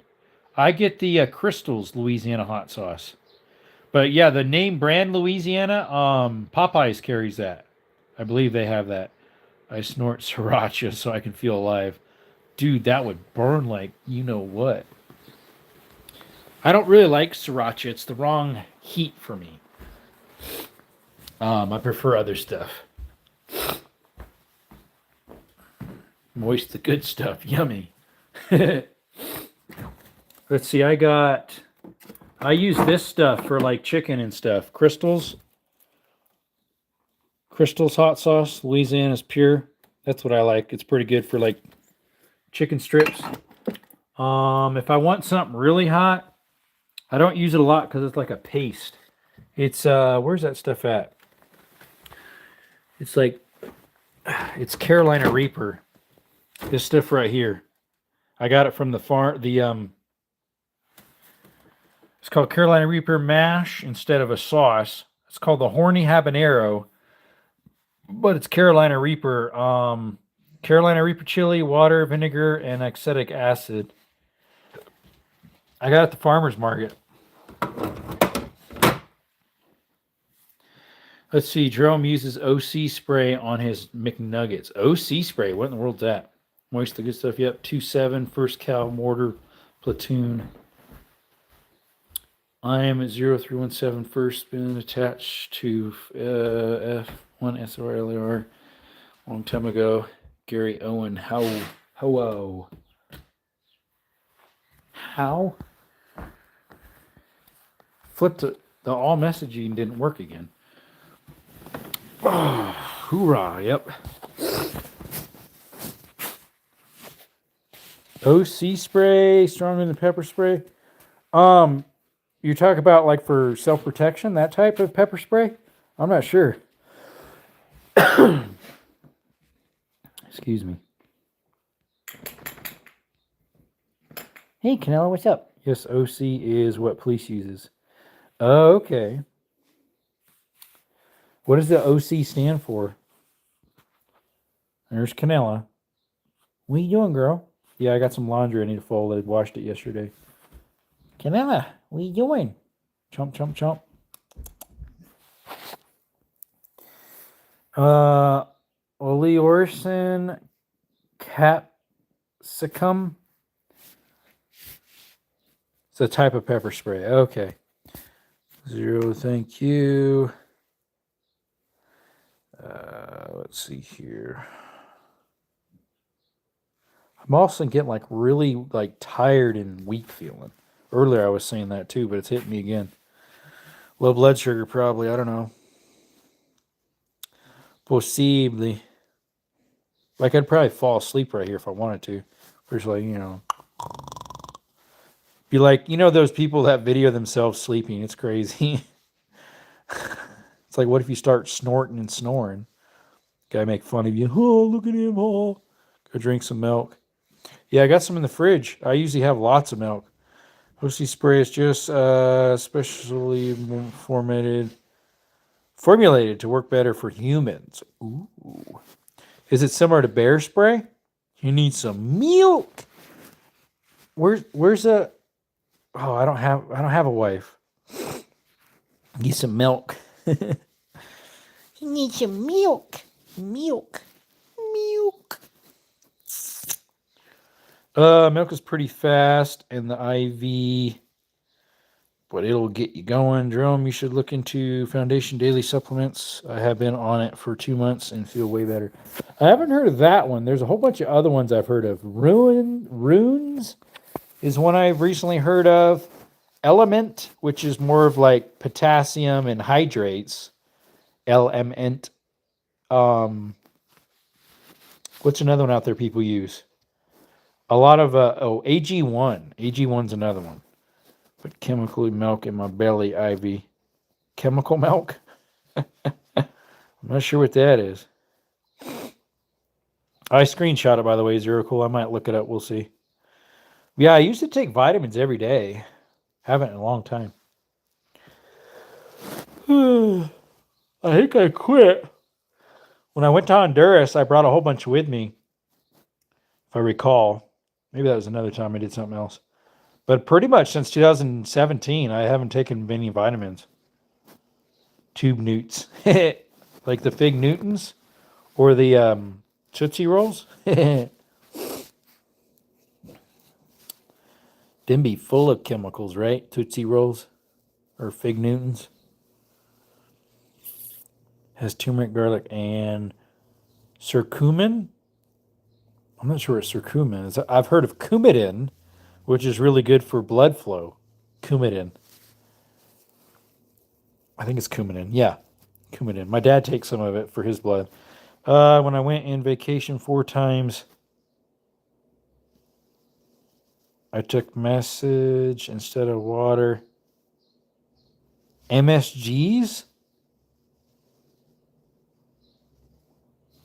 I get the Crystals Louisiana hot sauce. But yeah, the name brand Louisiana, Popeyes carries that. I believe they have that. I snort sriracha so I can feel alive. Dude, that would burn like you know what. I don't really like sriracha. It's the wrong heat for me. I prefer other stuff. Moist the good stuff. Yummy. Let's see. I use this stuff for like chicken and stuff. Crystals hot sauce. Louisiana's pure. That's what I like. It's pretty good for like chicken strips. If I want something really hot, I don't use it a lot because it's like a paste. It's where's that stuff at? It's like it's Carolina Reaper. This stuff right here. I got it from the farm. It's called Carolina Reaper mash instead of a sauce. It's called the Horny Habanero, but it's Carolina Reaper. Carolina Reaper chili, water, vinegar, and acetic acid. I got it at the farmer's market. Let's see. Jerome uses OC spray on his McNuggets. OC spray? What in the world's that? Moist the good stuff. Yep. 2-7, first Cal mortar platoon. I am at 0317 first been attached to F1 SORLAR a long time ago. Gary Owen. How? Flipped the all messaging didn't work again. Oh, hoorah, yep. OC spray, stronger than pepper spray. You talk about like for self-protection, that type of pepper spray? I'm not sure. Excuse me. Hey, Canelo, what's up? Yes, OC is what police uses. Oh, okay. What does the OC stand for? There's Canela. What are you doing, girl? Yeah, I got some laundry I need to fold. I washed it yesterday. Canela, what are you doing? Chomp, chomp, chomp. Ole Orson capsicum. It's a type of pepper spray. Okay. 0, thank you. Let's see here. I'm also getting like really like tired and weak feeling. Earlier I was saying that too, but it's hitting me again. Low blood sugar probably. I don't know. Possibly. Like I'd probably fall asleep right here if I wanted to. Just like, be like, those people that video themselves sleeping. It's crazy. It's like, what if you start snorting and snoring? Guy make fun of you. Oh, look at him. Oh, go drink some milk. Yeah, I got some in the fridge. I usually have lots of milk. OC spray is just specially formulated to work better for humans. Ooh. Is it similar to bear spray? You need some milk. Where's a? Oh, I don't have a wife. Need some milk. You need some milk. Milk. Milk is pretty fast, and the IV, but it'll get you going. Jerome, you should look into Foundation Daily Supplements. I have been on it for 2 months and feel way better. I haven't heard of that one. There's a whole bunch of other ones I've heard of. Runes is one I've recently heard of. Element, which is more of like potassium and hydrates. Element. What's another one out there people use? A lot of AG1. AG1's another one. Put chemical milk in my belly, Ivy. Chemical milk? I'm not sure what that is. I screenshot it, by the way, Zero Cool. I might look it up. We'll see. Yeah, I used to take vitamins every day. Haven't in a long time. I think I quit. When I went to Honduras, I brought a whole bunch with me, if I recall. Maybe that was another time I did something else. But pretty much since 2017, I haven't taken any vitamins. Tube Newts. Like the Fig Newtons or the Tootsie Rolls. Them be full of chemicals, right? Tootsie Rolls or Fig Newtons. Has turmeric, garlic, and curcumin. I'm not sure what curcumin is. I've heard of Coumadin, which is really good for blood flow. Coumadin. I think it's Coumadin. Yeah, Coumadin. My dad takes some of it for his blood. When I went in vacation 4 times, I took message instead of water. MSGs?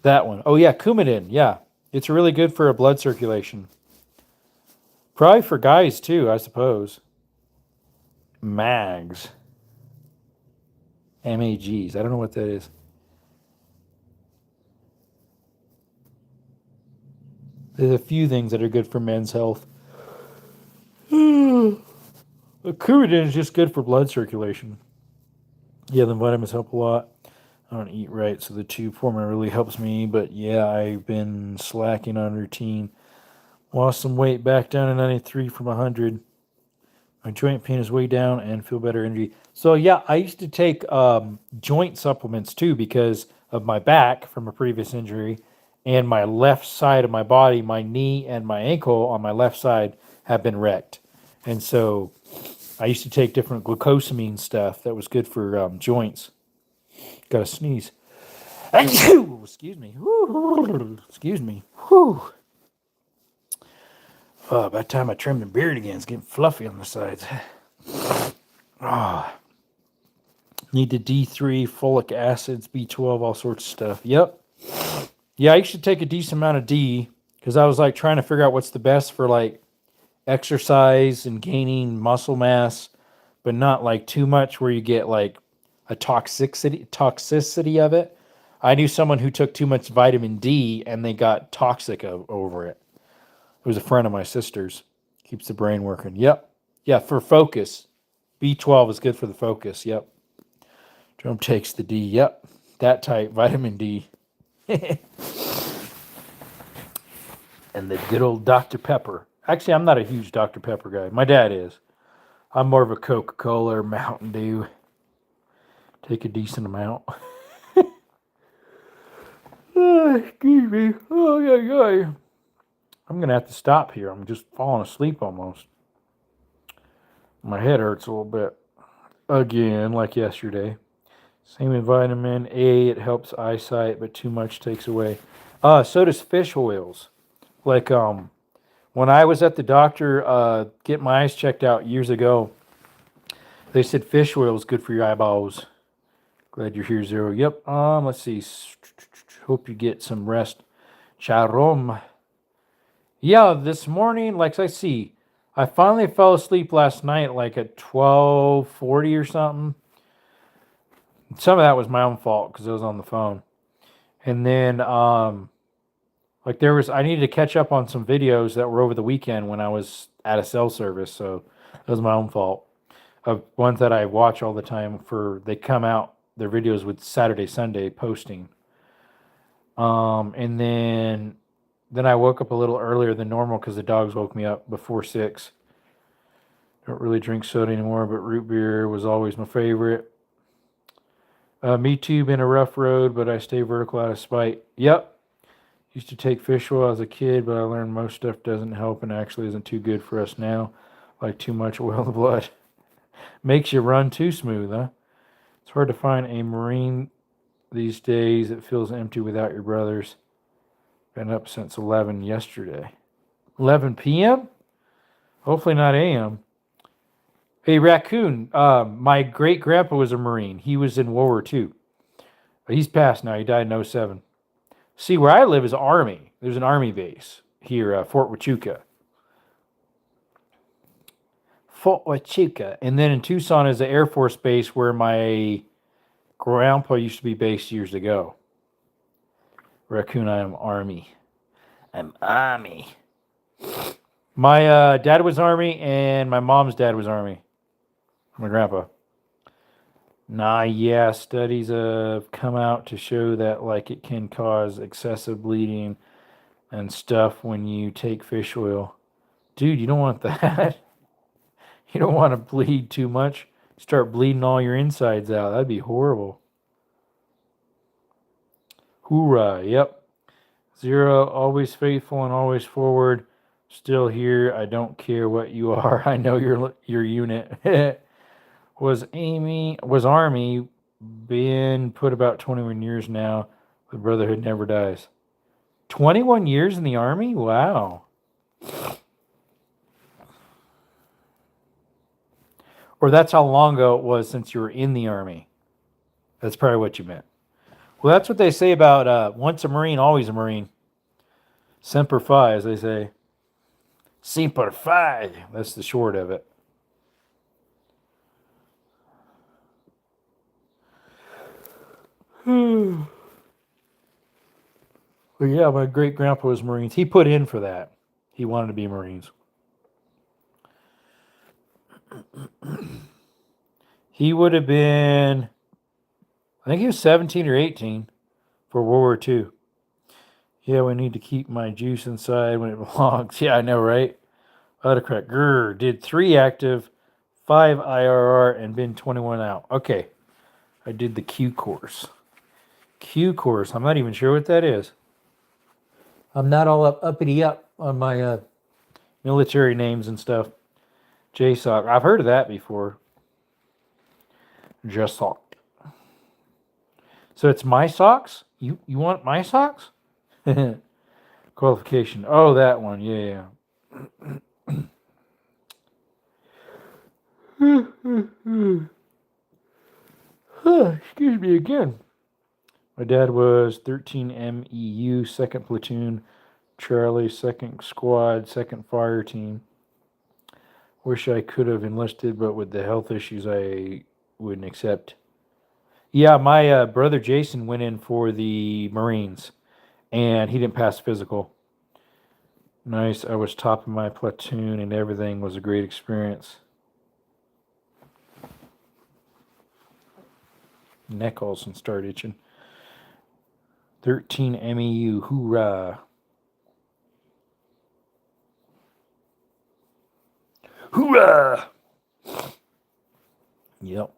That one. Oh, yeah, Coumadin. Yeah. It's really good for a blood circulation. Probably for guys, too, I suppose. MAGs. MAGs. I don't know what that is. There's a few things that are good for men's health. Coumadin is just good for blood circulation. Yeah, the vitamins help a lot. I don't eat right, so the tube formula really helps me. But yeah, I've been slacking on routine. Lost some weight back down to 93 from 100. My joint pain is way down and feel better energy. So yeah, I used to take joint supplements too because of my back from a previous injury, and my left side of my body, my knee and my ankle on my left side have been wrecked, and so I used to take different glucosamine stuff that was good for joints. Got to sneeze. Excuse me. Excuse me. Whew. Oh, about time I trimmed the beard again. It's getting fluffy on the sides. Oh. Need the D3, folic acids, B12, all sorts of stuff. Yep. Yeah, I used to take a decent amount of D because I was like trying to figure out what's the best for like exercise and gaining muscle mass, but not like too much where you get like a toxicity of it. I knew someone who took too much vitamin D and they got toxic over it. It was a friend of my sister's. Keeps the brain working. Yep. Yeah, for focus. B12 is good for the focus. Yep. Jerome takes the D. Yep. That type. Vitamin D. And the good old Dr. Pepper. Actually, I'm not a huge Dr. Pepper guy. My dad is. I'm more of a Coca-Cola or Mountain Dew. Take a decent amount. Excuse me. Oh, yeah. I'm going to have to stop here. I'm just falling asleep almost. My head hurts a little bit. Again, like yesterday. Same with vitamin A. It helps eyesight, but too much takes away. So does fish oils. Like when I was at the doctor getting my eyes checked out years ago, they said fish oil is good for your eyeballs. Glad you're here, Zero. Yep. Let's see. Hope you get some rest. Charom. Yeah, this morning, like I see, I finally fell asleep last night, like at 12:40 or something. Some of that was my own fault because I was on the phone. And then, like I needed to catch up on some videos that were over the weekend when I was at a cell service. So that was my own fault. Of ones that I watch all the time they come out, their videos with Saturday, Sunday posting. And then I woke up a little earlier than normal because the dogs woke me up before 6. Don't really drink soda anymore, but root beer was always my favorite. Me too, been a rough road, but I stay vertical out of spite. Yep. Used to take fish oil as a kid, but I learned most stuff doesn't help and actually isn't too good for us now. Like too much oil in the blood. Makes you run too smooth, huh? It's hard to find a Marine these days. It feels empty without your brothers. Been up since 11 yesterday. 11 p.m.? Hopefully not a.m. Hey, Raccoon, my great-grandpa was a Marine. He was in World War II. He's passed now. He died in 07. See, where I live is Army. There's an Army base here, Fort Huachuca. Fort Huachuca. And then in Tucson is the Air Force Base where my grandpa used to be based years ago. Raccoon, I am Army. I'm Army. My dad was Army, and my mom's dad was Army. My grandpa. Yeah, studies have come out to show that like it can cause excessive bleeding and stuff when you take fish oil. Dude, you don't want that. You don't want to bleed too much. Start bleeding all your insides out. That'd be horrible. Hoorah, yep. Zero, always faithful and always forward. Still here. I don't care what you are. I know your unit. Was Army. Been put about 21 years now. The Brotherhood never dies. 21 years in the Army? Wow. Or that's how long ago it was since you were in the Army. That's probably what you meant. Well, that's what they say about once a Marine, always a Marine. Semper Fi, as they say. Semper Fi. That's the short of it. Well, yeah, my great grandpa was Marines. He put in for that. He wanted to be Marines. He would have been, I think he was 17 or 18 for World War II. Yeah, we need to keep my juice inside when it belongs. Yeah, I know, right? Autocrat. Grr. Did 3 active, 5 IRR, and been 21 out. Okay. I did the Q course. Q course. I'm not even sure what that is. I'm not all uppity up on my military names and stuff. JSOC. I've heard of that before. JSOC. So it's my socks? You want my socks? Qualification. Oh, that one. Yeah. Excuse me again. My dad was 13 MEU, 2nd Platoon, Charlie, 2nd Squad, 2nd Fire Team. Wish I could have enlisted, but with the health issues, I wouldn't accept. Yeah, my brother Jason went in for the Marines, and he didn't pass physical. Nice. I was top of my platoon, and everything was a great experience. Neck also started itching. 13 MEU, hoorah. Hoorah! Yep.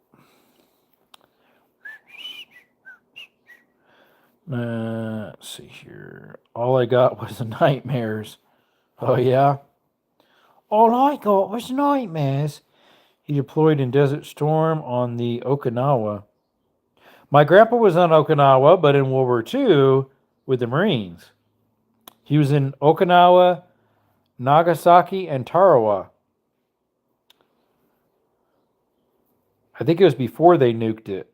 Let's see here. All I got was the nightmares. Oh, yeah? All I got was nightmares. He deployed in Desert Storm on the Okinawa. My grandpa was on Okinawa, but in World War II with the Marines. He was in Okinawa, Nagasaki, and Tarawa. I think it was before they nuked it.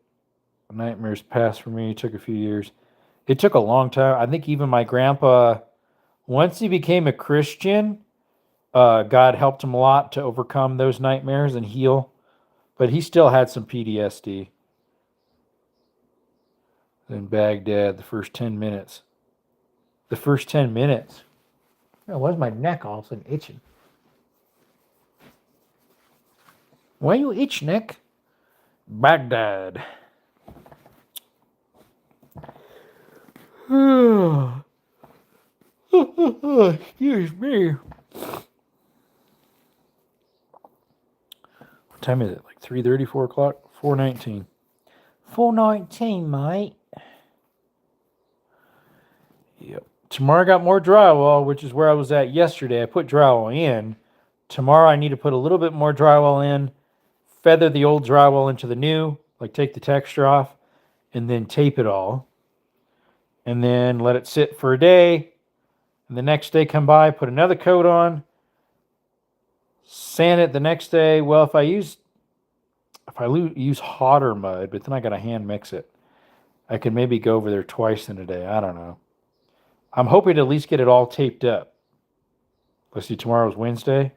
Nightmares passed for me. It took a few years. It took a long time. I think even my grandpa, once he became a Christian, God helped him a lot to overcome those nightmares and heal. But he still had some PTSD. In Baghdad, the first 10 minutes. The first 10 minutes. Oh, why's my neck all of a sudden itching? Why you itch, Nick? Baghdad. Excuse me. What time is it? Like 3:30, 4 o'clock? 4:19. 4:19, mate. Yep. Tomorrow I got more drywall, which is where I was at yesterday. I put drywall in. Tomorrow I need to put a little bit more drywall in, feather the old drywall into the new, like take the texture off, and then tape it all. And then let it sit for a day. And the next day come by, put another coat on, sand it the next day. Well, if I use hotter mud, but then I got to hand mix it, I could maybe go over there twice in a day. I don't know. I'm hoping to at least get it all taped up. Let's see, tomorrow's Wednesday.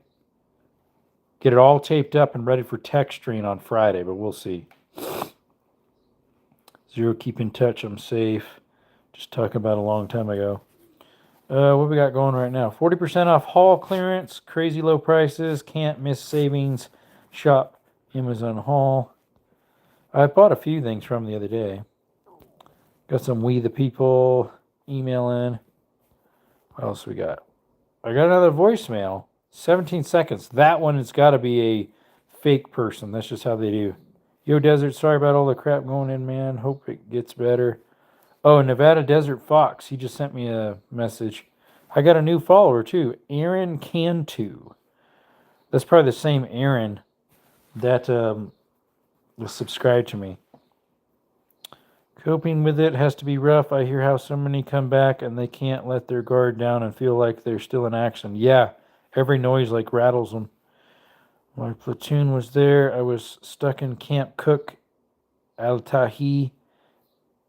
Get it all taped up and ready for texturing on Friday, but we'll see. Zero, keep in touch. I'm safe. Just talking about a long time ago. What we got going right now? 40% off haul clearance. Crazy low prices. Can't miss savings. Shop Amazon haul. I bought a few things from the other day. Got some We the People email in. What else we got? I got another voicemail. 17 seconds. That one has got to be a fake person. That's just how they do. Yo, Desert, sorry about all the crap going in, man. Hope it gets better. Oh, Nevada Desert Fox. He just sent me a message. I got a new follower, too. Aaron Cantu. That's probably the same Aaron that was subscribed to me. Coping with it has to be rough. I hear how so many come back and they can't let their guard down and feel like they're still in action. Yeah, every noise like rattles them. My platoon was there. I was stuck in Camp Cook, Al-Tahi.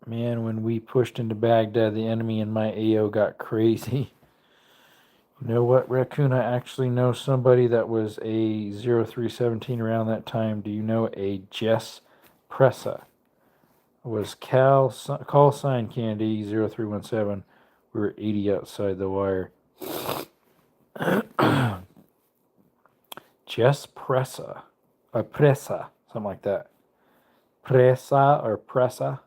Man, when we pushed into Baghdad, the enemy in my AO got crazy. You know what, Raccoon? I actually know somebody that was a 0317 around that time. Do you know a Jess Pressa? It was call sign Candy 0317. We were 80 outside the wire. Jess Pressa. Pressa. Something like that. Pressa or Pressa.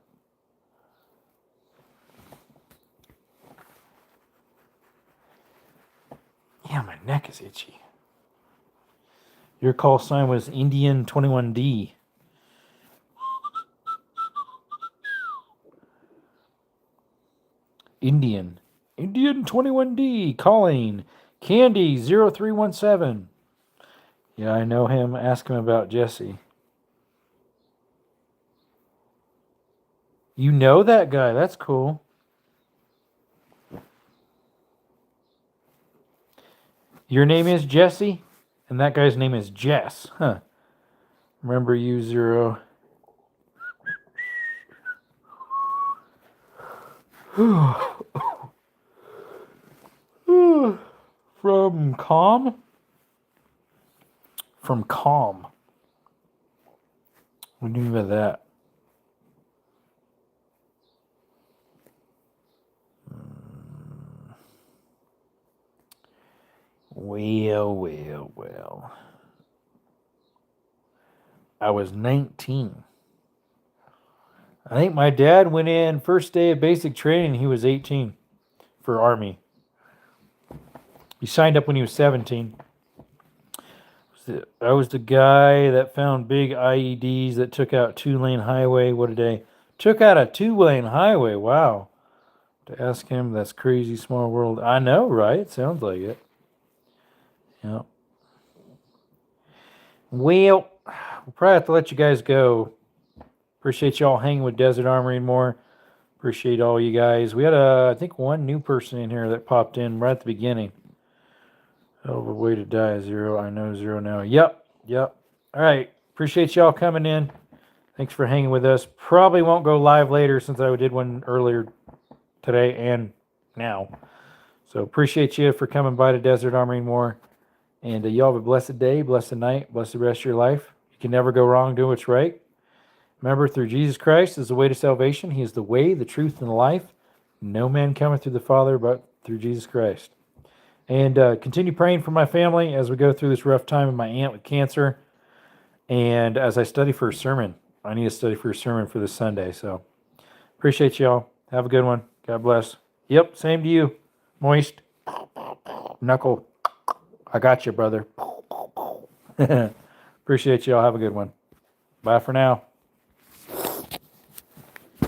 Yeah, my neck is itchy. Your call sign was Indian 21D. Indian 21D calling Candy 0317. Yeah, I know him. Ask him about Jesse. You know that guy. That's cool. Your name is Jesse, and that guy's name is Jess. Huh. Remember you, Zero. From Calm? From Calm. What do you mean by that? Well. I was 19. I think my dad went in first day of basic training. He was 18 for Army. He signed up when he was 17. I was the guy that found big IEDs that took out 2-lane highway. What a day. Took out a 2-lane highway. Wow. To ask him, that's crazy small world. I know, right? Sounds like it. Yep. Well, we'll probably have to let you guys go. Appreciate y'all hanging with Desert Armory and more. Appreciate all you guys. We had, I think, one new person in here that popped in right at the beginning. Hell of a way to die, Zero. I know Zero now. Yep. All right. Appreciate y'all coming in. Thanks for hanging with us. Probably won't go live later since I did one earlier today and now. So appreciate you for coming by to Desert Armory and more. And y'all have a blessed day, blessed night, blessed the rest of your life. You can never go wrong doing what's right. Remember, through Jesus Christ is the way to salvation. He is the way, the truth, and the life. No man cometh through the Father but through Jesus Christ. And continue praying for my family as we go through this rough time with my aunt with cancer. And as I study for a sermon. I need to study for a sermon for this Sunday. So appreciate y'all. Have a good one. God bless. Yep, same to you. Moist. Knuckle. I got you, brother. Appreciate y'all. Have a good one. Bye for now.